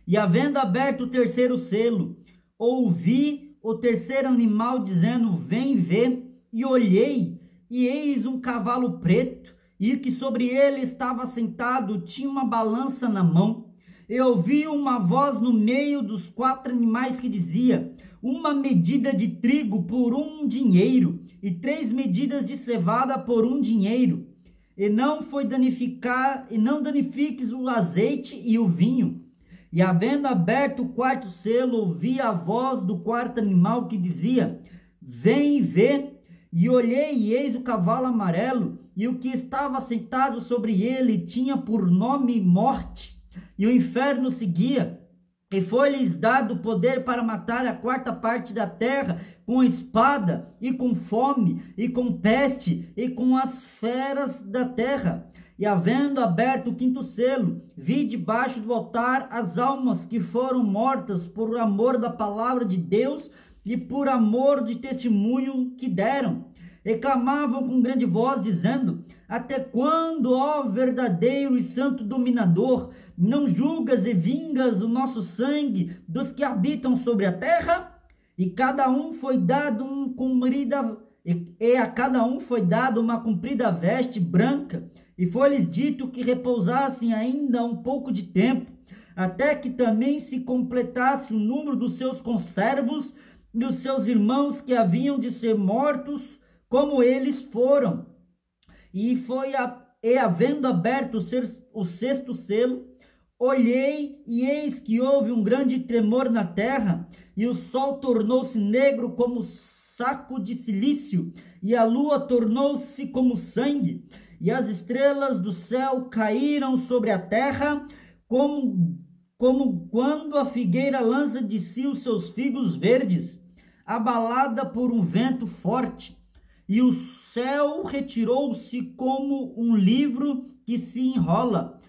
E havendo aberto o terceiro selo, ouvi o terceiro animal dizendo, vem ver. E olhei, e eis um cavalo preto, e que sobre ele estava sentado tinha uma balança na mão. E ouvi uma voz no meio dos 4 animais que dizia, uma medida de trigo por 1 dinheiro, e 3 medidas de cevada por 1 dinheiro. E não danifiques o azeite e o vinho. E havendo aberto o 4º selo, ouvi a voz do 4º animal que dizia, vem ver. E olhei, e eis o cavalo amarelo, e o que estava sentado sobre ele tinha por nome Morte, e o inferno seguia. E foi-lhes dado poder para matar a 4ª parte da terra, com espada, e com fome, e com peste, e com as feras da terra. E havendo aberto o 5º selo, vi debaixo do altar as almas que foram mortas por amor da palavra de Deus, e por amor de testemunho que deram. E clamavam com grande voz, dizendo, até quando, ó verdadeiro e santo dominador, não julgas e vingas o nosso sangue dos que habitam sobre a terra? E a cada um foi dado uma comprida veste branca, e foi-lhes dito que repousassem ainda um pouco de tempo, até que também se completasse o número dos seus conservos e os seus irmãos que haviam de ser mortos, como eles foram. E havendo aberto o 6º selo, Olhei, e eis que houve um grande tremor na terra, e o sol tornou-se negro como saco de cilício, e a lua tornou-se como sangue, e as estrelas do céu caíram sobre a terra, como quando a figueira lança de si os seus figos verdes, abalada por um vento forte. E o céu retirou-se como um livro que se enrola.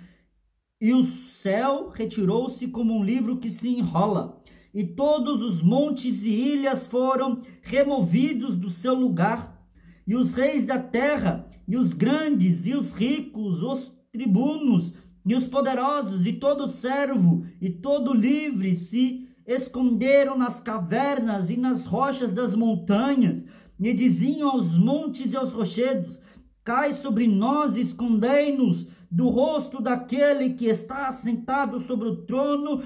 E o céu retirou-se como um livro que se enrola. E todos os montes e ilhas foram removidos do seu lugar. E os reis da terra, e os grandes, e os ricos, os tribunos, e os poderosos, e todo servo, e todo livre, se esconderam nas cavernas e nas rochas das montanhas, e diziam aos montes e aos rochedos: cai sobre nós e escondei-nos do rosto daquele que está assentado sobre o trono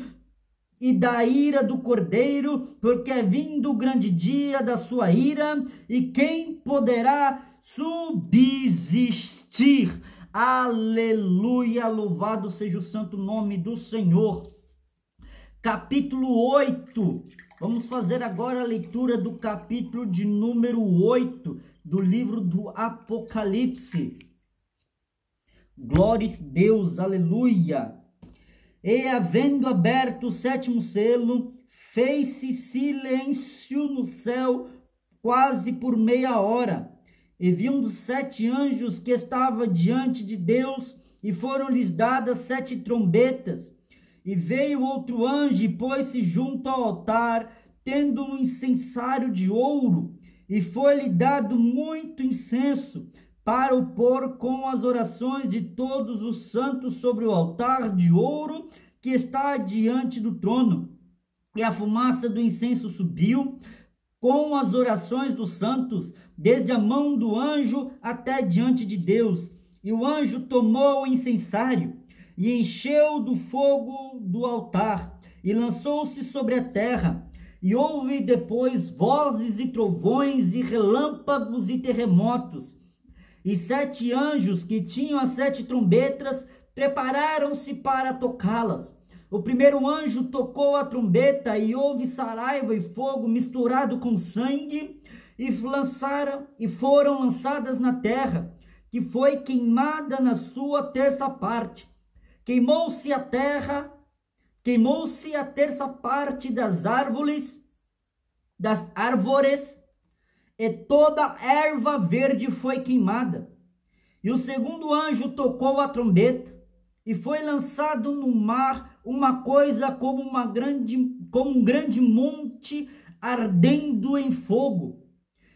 e da ira do Cordeiro, porque é vindo o grande dia da sua ira, e quem poderá subsistir? Aleluia, louvado seja o santo nome do Senhor. Capítulo 8, vamos fazer agora a leitura do capítulo de número 8 do livro do Apocalipse. Glória a Deus, aleluia. E havendo aberto o sétimo selo, fez-se silêncio no céu quase por meia hora. E vi um dos 7 anjos que estava diante de Deus, e foram-lhes dadas 7 trombetas. E veio outro anjo e pôs-se junto ao altar, tendo um incensário de ouro, e foi-lhe dado muito incenso, para o pôr com as orações de todos os santos sobre o altar de ouro que está diante do trono. E a fumaça do incenso subiu com as orações dos santos, desde a mão do anjo até diante de Deus. E o anjo tomou o incensário e encheu do fogo do altar, e lançou-se sobre a terra. E houve depois vozes e trovões e relâmpagos e terremotos. E 7 anjos que tinham as 7 trombetas prepararam-se para tocá-las. O primeiro anjo tocou a trombeta, e houve saraiva e fogo misturado com sangue, e foram lançadas na terra, que foi queimada na sua terça parte. Queimou-se a terça parte das árvores, e toda a erva verde foi queimada. E o segundo anjo tocou a trombeta, e foi lançado no mar uma coisa como um grande monte ardendo em fogo,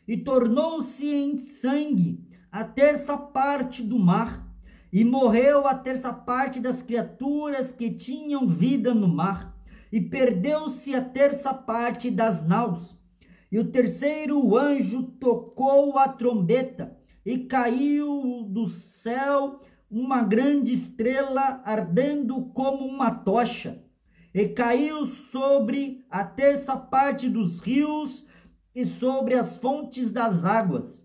e tornou-se em sangue a terça parte do mar, e morreu a terça parte das criaturas que tinham vida no mar, e perdeu-se a terça parte das naus. E o terceiro anjo tocou a trombeta, e caiu do céu uma grande estrela ardendo como uma tocha, e caiu sobre a terça parte dos rios e sobre as fontes das águas.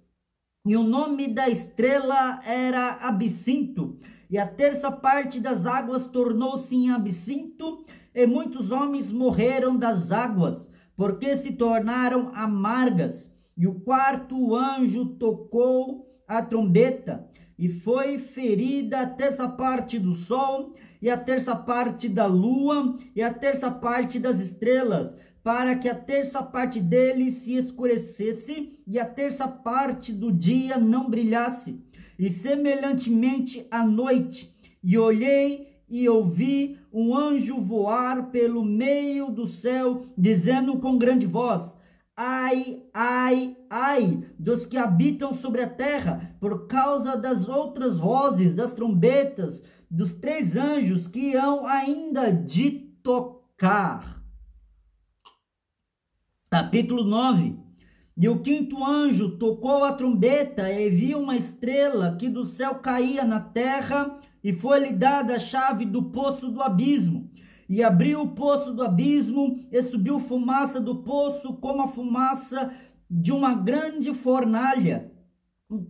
E o nome da estrela era Absinto, e a terça parte das águas tornou-se em absinto, e muitos homens morreram das águas, porque se tornaram amargas. E o quarto anjo tocou a trombeta, e foi ferida a terça parte do sol, e a terça parte da lua, e a terça parte das estrelas, para que a terça parte deles se escurecesse, e a terça parte do dia não brilhasse. E semelhantemente à noite. E olhei e ouvi um anjo voar pelo meio do céu, dizendo com grande voz: ai, ai, ai, dos que habitam sobre a terra, por causa das outras vozes, das trombetas, dos 3 anjos que hão ainda de tocar. Capítulo 9. E o quinto anjo tocou a trombeta, e vi uma estrela que do céu caía na terra, e foi-lhe dada a chave do poço do abismo. E abriu o poço do abismo, e subiu fumaça do poço, como a fumaça de uma grande fornalha.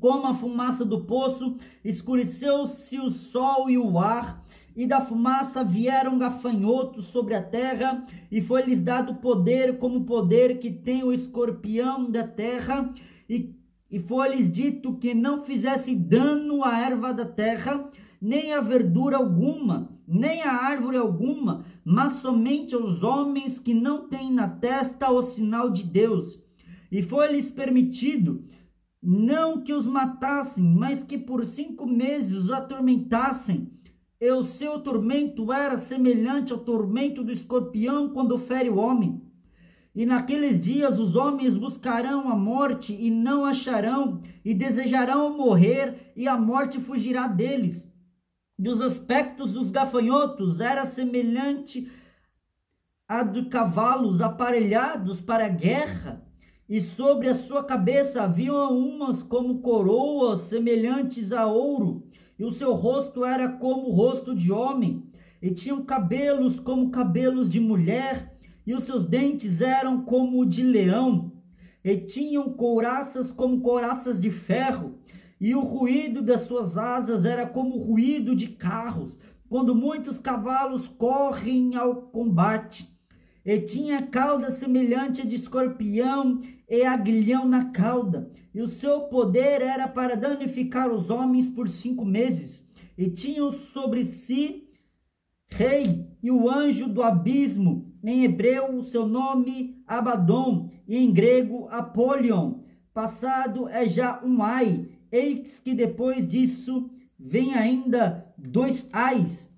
Como a fumaça do poço, escureceu-se o sol e o ar, e da fumaça vieram gafanhotos sobre a terra, e foi-lhes dado poder como o poder que tem o escorpião da terra, e foi-lhes dito que não fizesse dano à erva da terra, nem a verdura alguma, nem a árvore alguma, mas somente aos homens que não têm na testa o sinal de Deus. E foi-lhes permitido não que os matassem, mas que por 5 meses os atormentassem. E o seu tormento era semelhante ao tormento do escorpião quando fere o homem. E naqueles dias os homens buscarão a morte e não acharão, e desejarão morrer, e a morte fugirá deles. E os aspectos dos gafanhotos era semelhante a de cavalos aparelhados para a guerra, e sobre a sua cabeça haviam umas como coroas semelhantes a ouro, e o seu rosto era como o rosto de homem, e tinham cabelos como cabelos de mulher, e os seus dentes eram como o de leão, e tinham couraças como couraças de ferro, e o ruído das suas asas era como o ruído de carros, quando muitos cavalos correm ao combate. E tinha cauda semelhante a de escorpião, e aguilhão na cauda, e o seu poder era para danificar os homens por 5 meses, e tinham sobre si rei, e o anjo do abismo, em hebreu o seu nome Abaddon, e em grego Apolion, passado é já um ai, eis que depois disso vem ainda 2 ais.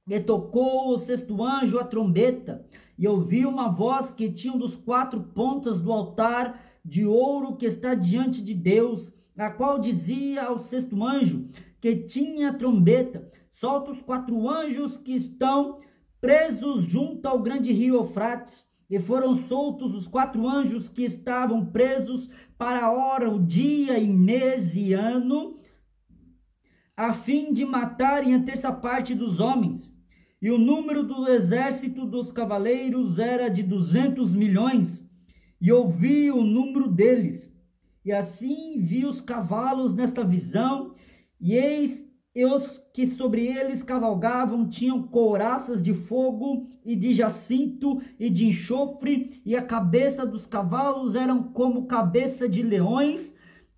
E tocou o 6º anjo a trombeta, e ouvi uma voz que tinha dos 4 pontas do altar de ouro que está diante de Deus, a qual dizia ao 6º anjo que tinha a trombeta: solta os 4 anjos que estão presos junto ao grande rio Eufrates. E foram soltos os 4 anjos que estavam presos para a hora, o dia e mês e ano, a fim de matarem a 1/3 parte dos homens. E o número do exército dos cavaleiros era de 200 milhões, e ouvi o número deles. E assim vi os cavalos nesta visão, e eis os que sobre eles cavalgavam tinham couraças de fogo e de jacinto e de enxofre, e a cabeça dos cavalos eram como cabeça de leões,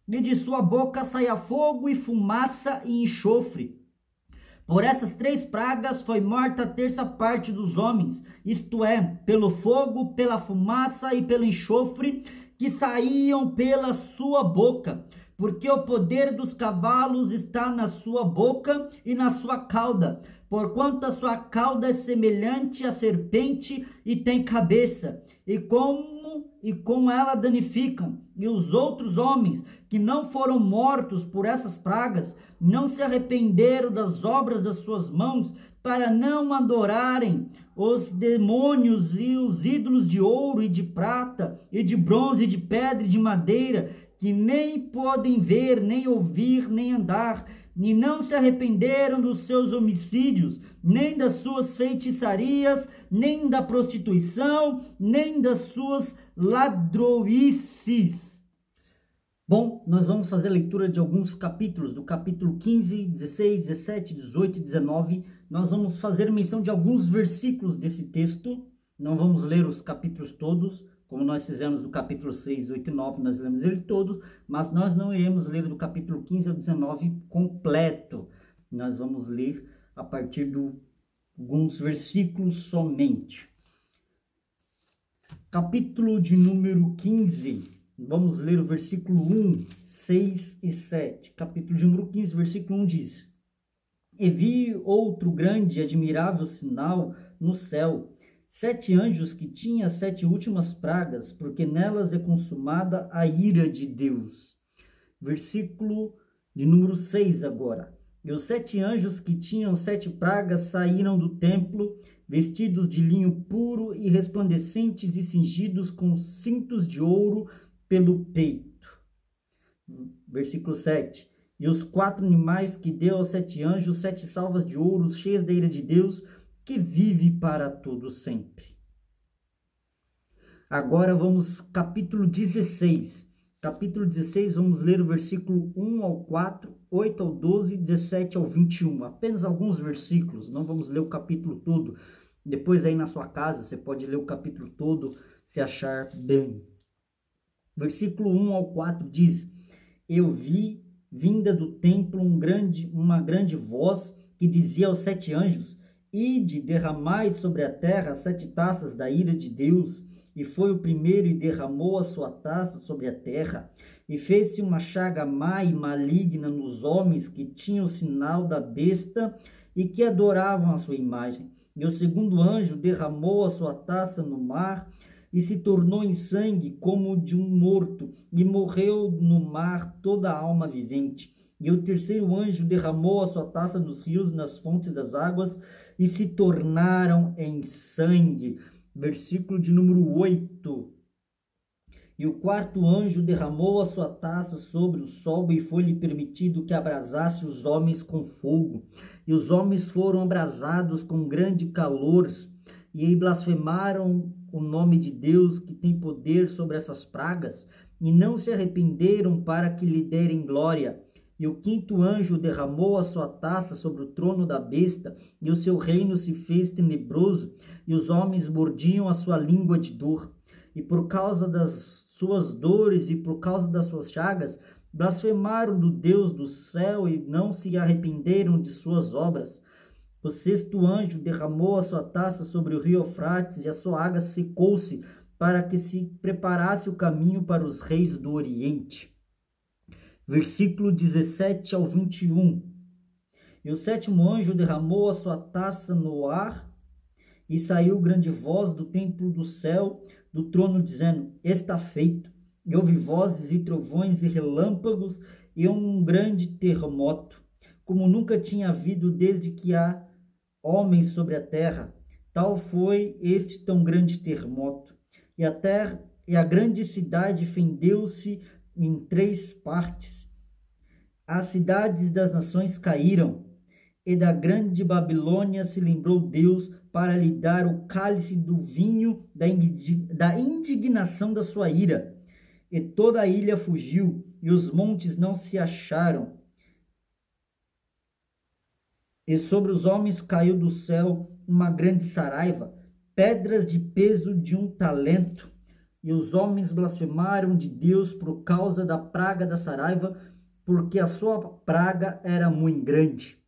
e de sua boca saía fogo e fumaça e enxofre. Por essas 3 pragas foi morta a 1/3 parte dos homens, isto é, pelo fogo, pela fumaça e pelo enxofre que saíam pela sua boca, porque o poder dos cavalos está na sua boca e na sua cauda, porquanto a sua cauda é semelhante à serpente e tem cabeça, e com ela danificam. E os outros homens que não foram mortos por essas pragas não se arrependeram das obras das suas mãos, para não adorarem os demônios e os ídolos de ouro e de prata e de bronze e de pedra e de madeira, que nem podem ver, nem ouvir, nem andar, e não se arrependeram dos seus homicídios, nem das suas feitiçarias, nem da prostituição, nem das suas ladroices. Bom, nós vamos fazer a leitura de alguns capítulos, do capítulo 15, 16, 17, 18 e 19. Nós vamos fazer menção de alguns versículos desse texto. Não vamos ler os capítulos todos, como nós fizemos do capítulo 6, 8 e 9, nós lemos ele todo, mas nós não iremos ler do capítulo 15 ao 19 completo. Nós vamos ler a partir de alguns versículos somente. Capítulo de número 15. Vamos ler o versículo 1, 6 e 7. Capítulo de número 15, versículo 1 diz: E vi outro grande e admirável sinal no céu, 7 anjos que tinham as 7 últimas pragas, porque nelas é consumada a ira de Deus. Versículo de número 6 agora. E os 7 anjos que tinham 7 pragas saíram do templo, vestidos de linho puro e resplandecentes e cingidos com cintos de ouro pelo peito. Versículo 7. E os 4 animais que deu aos 7 anjos, 7 salvas de ouro, cheias da ira de Deus, que vive para todo sempre. Agora vamos capítulo 16. Capítulo 16, vamos ler o versículo 1 ao 4, 8 ao 12, 17 ao 21. Apenas alguns versículos, não vamos ler o capítulo todo. Depois aí na sua casa você pode ler o capítulo todo se achar bem. Versículo 1 ao 4 diz: Eu vi, vinda do templo, uma grande voz que dizia aos 7 anjos: Ide, derramai sobre a terra as 7 taças da ira de Deus. E foi o primeiro e derramou a sua taça sobre a terra. E fez-se uma chaga má e maligna nos homens que tinham o sinal da besta e que adoravam a sua imagem. E o segundo anjo derramou a sua taça no mar, e se tornou em sangue como de um morto, e morreu no mar toda a alma vivente. E o terceiro anjo derramou a sua taça nos rios e nas fontes das águas, e se tornaram em sangue. Versículo de número 8. E o quarto anjo derramou a sua taça sobre o sol, e foi-lhe permitido que abrasasse os homens com fogo. E os homens foram abrasados com grande calor, e blasfemaram o nome de Deus, que tem poder sobre essas pragas, e não se arrependeram para que lhe derem glória. E o quinto anjo derramou a sua taça sobre o trono da besta, e o seu reino se fez tenebroso, e os homens mordiam a sua língua de dor. E por causa das suas dores e por causa das suas chagas, blasfemaram do Deus do céu e não se arrependeram de suas obras. O sexto anjo derramou a sua taça sobre o rio Eufrates, e a sua água secou-se, para que se preparasse o caminho para os reis do Oriente. Versículo 17 ao 21. E o sétimo anjo derramou a sua taça no ar, e saiu grande voz do templo do céu, do trono, dizendo: Está feito. E houve vozes e trovões e relâmpagos e um grande terremoto, como nunca tinha havido desde que há homens sobre a terra. Tal foi este tão grande terremoto. E a terra e a grande cidade fendeu-se em 3 partes. As cidades das nações caíram, e da grande Babilônia se lembrou Deus para lhe dar o cálice do vinho da indignação da sua ira. E toda a ilha fugiu, e os montes não se acharam. E sobre os homens caiu do céu uma grande saraiva, pedras de peso de 1 talento. E os homens blasfemaram de Deus por causa da praga da saraiva, porque a sua praga era muito grande.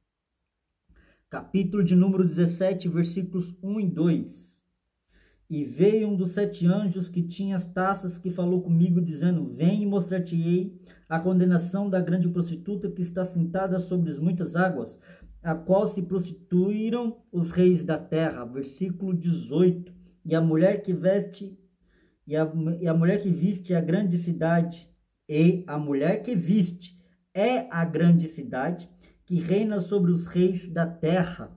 Capítulo de número 17, versículos 1 e 2. E veio um dos 7 anjos que tinha as taças, que falou comigo, dizendo: Vem e mostrar-te-ei a condenação da grande prostituta que está sentada sobre as muitas águas, a qual se prostituíram os reis da terra. Versículo 18. E a mulher que veste a mulher que viste a grande cidade, e a mulher que viste é a grande cidade que reina sobre os reis da terra.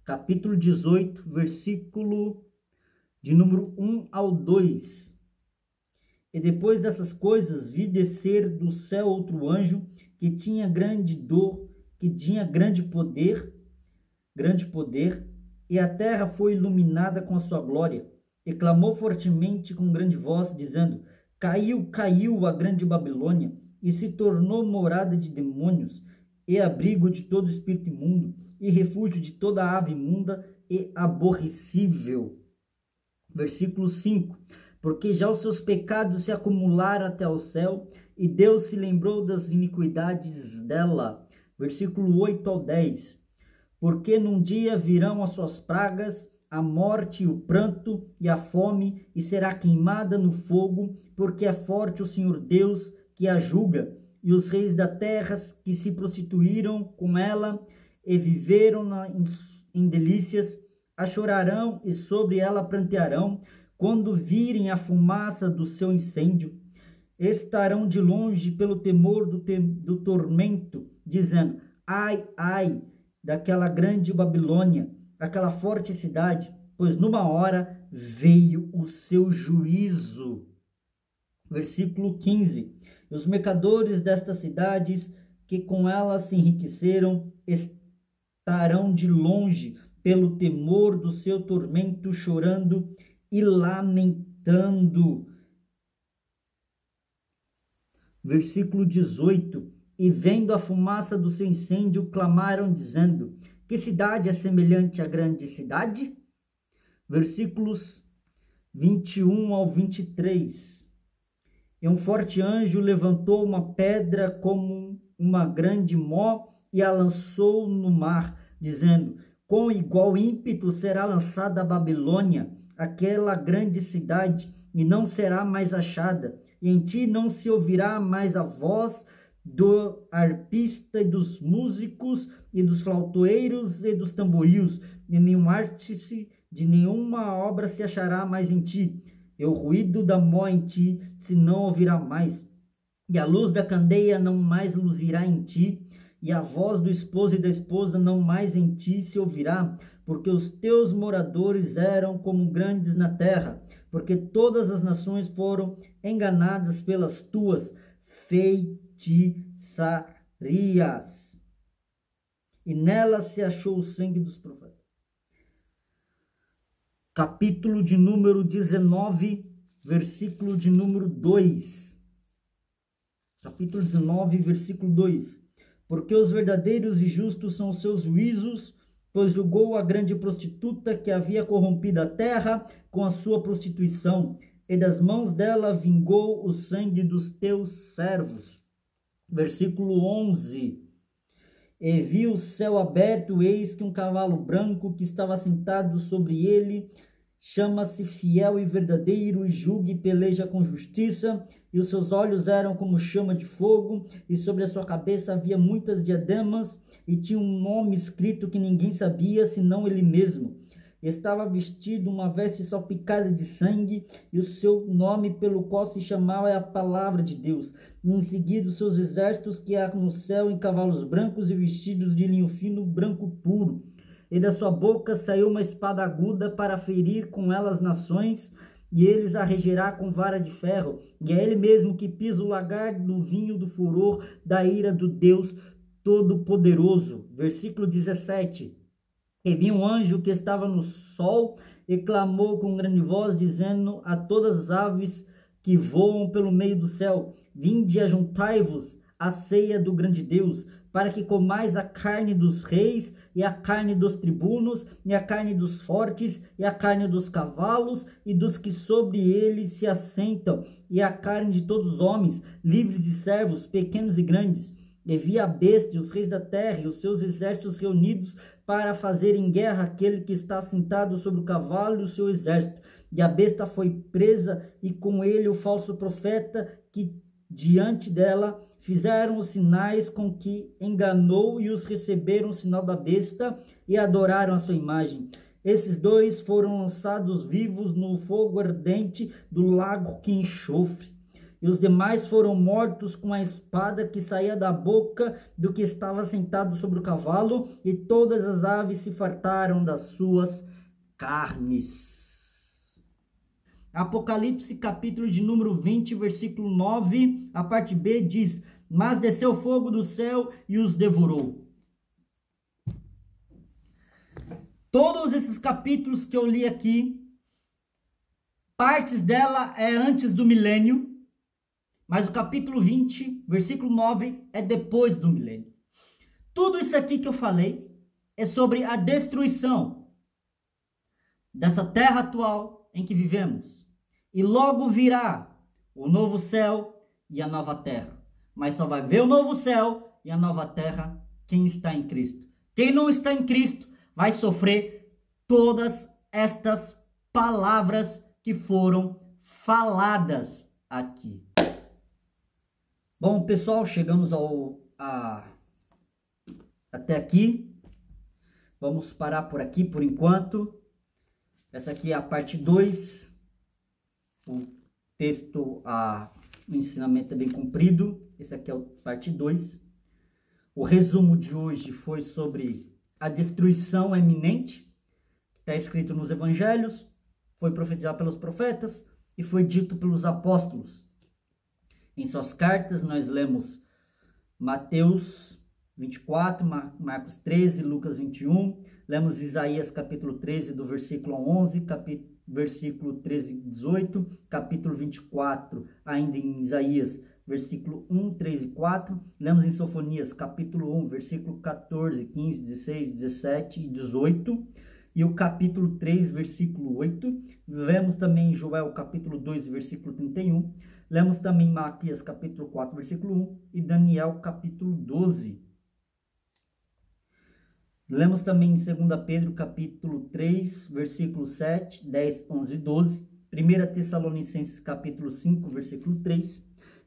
Capítulo 18, versículo de número 1 ao 2. E depois dessas coisas vi descer do céu outro anjo que tinha grande poder, e a terra foi iluminada com a sua glória. E clamou fortemente com grande voz, dizendo: Caiu, caiu a grande Babilônia, e se tornou morada de demônios, e abrigo de todo espírito imundo, e refúgio de toda ave imunda e aborrecível. Versículo 5. Porque já os seus pecados se acumularam até o céu, e Deus se lembrou das iniquidades dela. Versículo 8 ao 10. Porque num dia virão as suas pragas, a morte, o pranto e a fome, e será queimada no fogo, porque é forte o Senhor Deus que a julga. E os reis da terra que se prostituíram com ela e viveram em delícias, a chorarão e sobre ela prantearão, quando virem a fumaça do seu incêndio. Estarão de longe pelo temor do tormento, dizendo: Ai, ai, daquela grande Babilônia, aquela forte cidade, pois numa hora veio o seu juízo. Versículo 15. Os mercadores destas cidades, que com elas se enriqueceram, estarão de longe pelo temor do seu tormento, chorando e lamentando. Versículo 18. e vendo a fumaça do seu incêndio, clamaram dizendo: que cidade é semelhante à grande cidade? Versículos 21 ao 23. E um forte anjo levantou uma pedra como uma grande mó e a lançou no mar, dizendo: com igual ímpeto será lançada a Babilônia, aquela grande cidade, e não será mais achada. E em ti não se ouvirá mais a voz do arpista e dos músicos e dos flautoeiros e dos tamboris, e nenhum artífice de nenhuma obra se achará mais em ti. E o ruído da mó em ti se não ouvirá mais, e a luz da candeia não mais luzirá em ti, e a voz do esposo e da esposa não mais em ti se ouvirá, porque os teus moradores eram como grandes na terra, porque todas as nações foram enganadas pelas tuas feitiçarias, e nela se achou o sangue dos profetas. Capítulo de número 19, versículo de número 2. Capítulo 19, versículo 2. Porque os verdadeiros e justos são os seus juízos, pois julgou a grande prostituta que havia corrompido a terra com a sua prostituição, e das mãos dela vingou o sangue dos teus servos. Versículo 11. E vi o céu aberto, eis que um cavalo branco que estava sentado sobre ele, chama-se Fiel e Verdadeiro, e julga e peleja com justiça, e os seus olhos eram como chama de fogo, e sobre a sua cabeça havia muitas diademas, e tinha um nome escrito que ninguém sabia, senão ele mesmo. Estava vestido uma veste salpicada de sangue, e o seu nome pelo qual se chamava é a Palavra de Deus. E em seguida os seus exércitos que há no céu em cavalos brancos e vestidos de linho fino, branco puro. E da sua boca saiu uma espada aguda para ferir com ela as nações, e eles a regerá com vara de ferro. E é ele mesmo que pisa o lagar do vinho do furor da ira do Deus Todo-Poderoso. Versículo 17. E vi um anjo que estava no sol e clamou com grande voz, dizendo a todas as aves que voam pelo meio do céu: vinde, ajuntai-vos à ceia do grande Deus, para que comais a carne dos reis, e a carne dos tribunos, e a carne dos fortes, e a carne dos cavalos, e dos que sobre eles se assentam, e a carne de todos os homens, livres e servos, pequenos e grandes. E vi a besta e os reis da terra e os seus exércitos reunidos para fazerem guerra àquele que está sentado sobre o cavalo e o seu exército. E a besta foi presa, e com ele o falso profeta, que diante dela fizeram os sinais com que enganou, e os receberam o sinal da besta e adoraram a sua imagem. Esses dois foram lançados vivos no fogo ardente do lago que enxofre. E os demais foram mortos com a espada que saía da boca do que estava sentado sobre o cavalo, e todas as aves se fartaram das suas carnes. Apocalipse, capítulo de número 20, versículo 9, a parte B diz: mas desceu fogo do céu e os devorou. Todos esses capítulos que eu li aqui, partes dela é antes do milênio, mas o capítulo 20, versículo 9, é depois do milênio. Tudo isso aqui que eu falei é sobre a destruição dessa terra atual em que vivemos. E logo virá o novo céu e a nova terra. Mas só vai ver o novo céu e a nova terra quem está em Cristo. Quem não está em Cristo vai sofrer todas estas palavras que foram faladas aqui. Bom, pessoal, chegamos até aqui. Vamos parar por aqui por enquanto. Essa aqui é a parte 2. O texto, o ensinamento é bem comprido. Esse aqui é a parte 2. O resumo de hoje foi sobre a destruição eminente, que está escrito nos evangelhos, foi profetizado pelos profetas e foi dito pelos apóstolos. Em suas cartas, nós lemos Mateus 24, Marcos 13, Lucas 21. Lemos Isaías capítulo 13, do versículo 11, versículo 13 e 18. Capítulo 24, ainda em Isaías, versículo 1, 3 e 4. Lemos em Sofonias, capítulo 1, versículo 14, 15, 16, 17 e 18. E o capítulo 3, versículo 8. Lemos também em Joel, capítulo 2, versículo 31. Lemos também em Malaquias, capítulo 4, versículo 1. E Daniel, capítulo 12. Lemos também em 2 Pedro, capítulo 3, versículo 7, 10, 11 e 12. 1 Tessalonicenses, capítulo 5, versículo 3.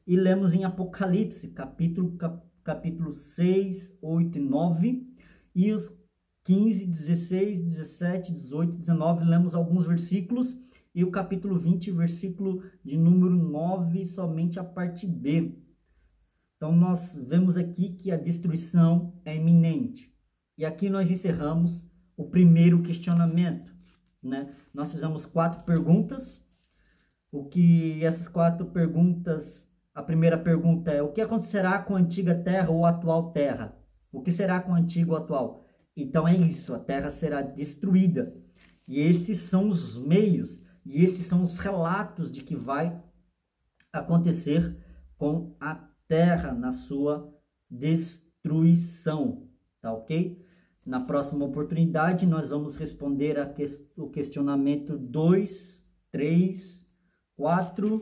E lemos em Apocalipse, capítulo 6, 8 e 9. E os 15, 16, 17, 18 e 19, lemos alguns versículos. E o capítulo 20, versículo de número 9, somente a parte B. Então, nós vemos aqui que a destruição é iminente. E aqui nós encerramos o primeiro questionamento, né? Nós fizemos 4 perguntas. O que essas 4 perguntas, a primeira pergunta é: o que acontecerá com a antiga terra ou a atual terra? O que será com a antiga ou atual? Então é isso, a terra será destruída. E esses são os meios, e esses são os relatos de que vai acontecer com a terra na sua destruição, tá ok? Na próxima oportunidade, nós vamos responder o questionamento 2, 3, 4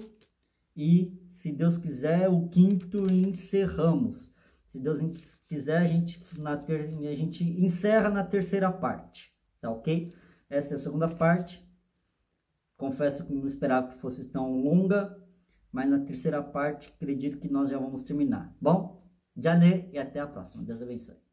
e, se Deus quiser, o 5º encerramos. Se Deus quiser, a gente encerra na terceira parte, tá ok? Essa é a segunda parte. Confesso que não esperava que fosse tão longa, mas na terceira parte, acredito que nós já vamos terminar. Bom, Jané e até a próxima. Deus abençoe.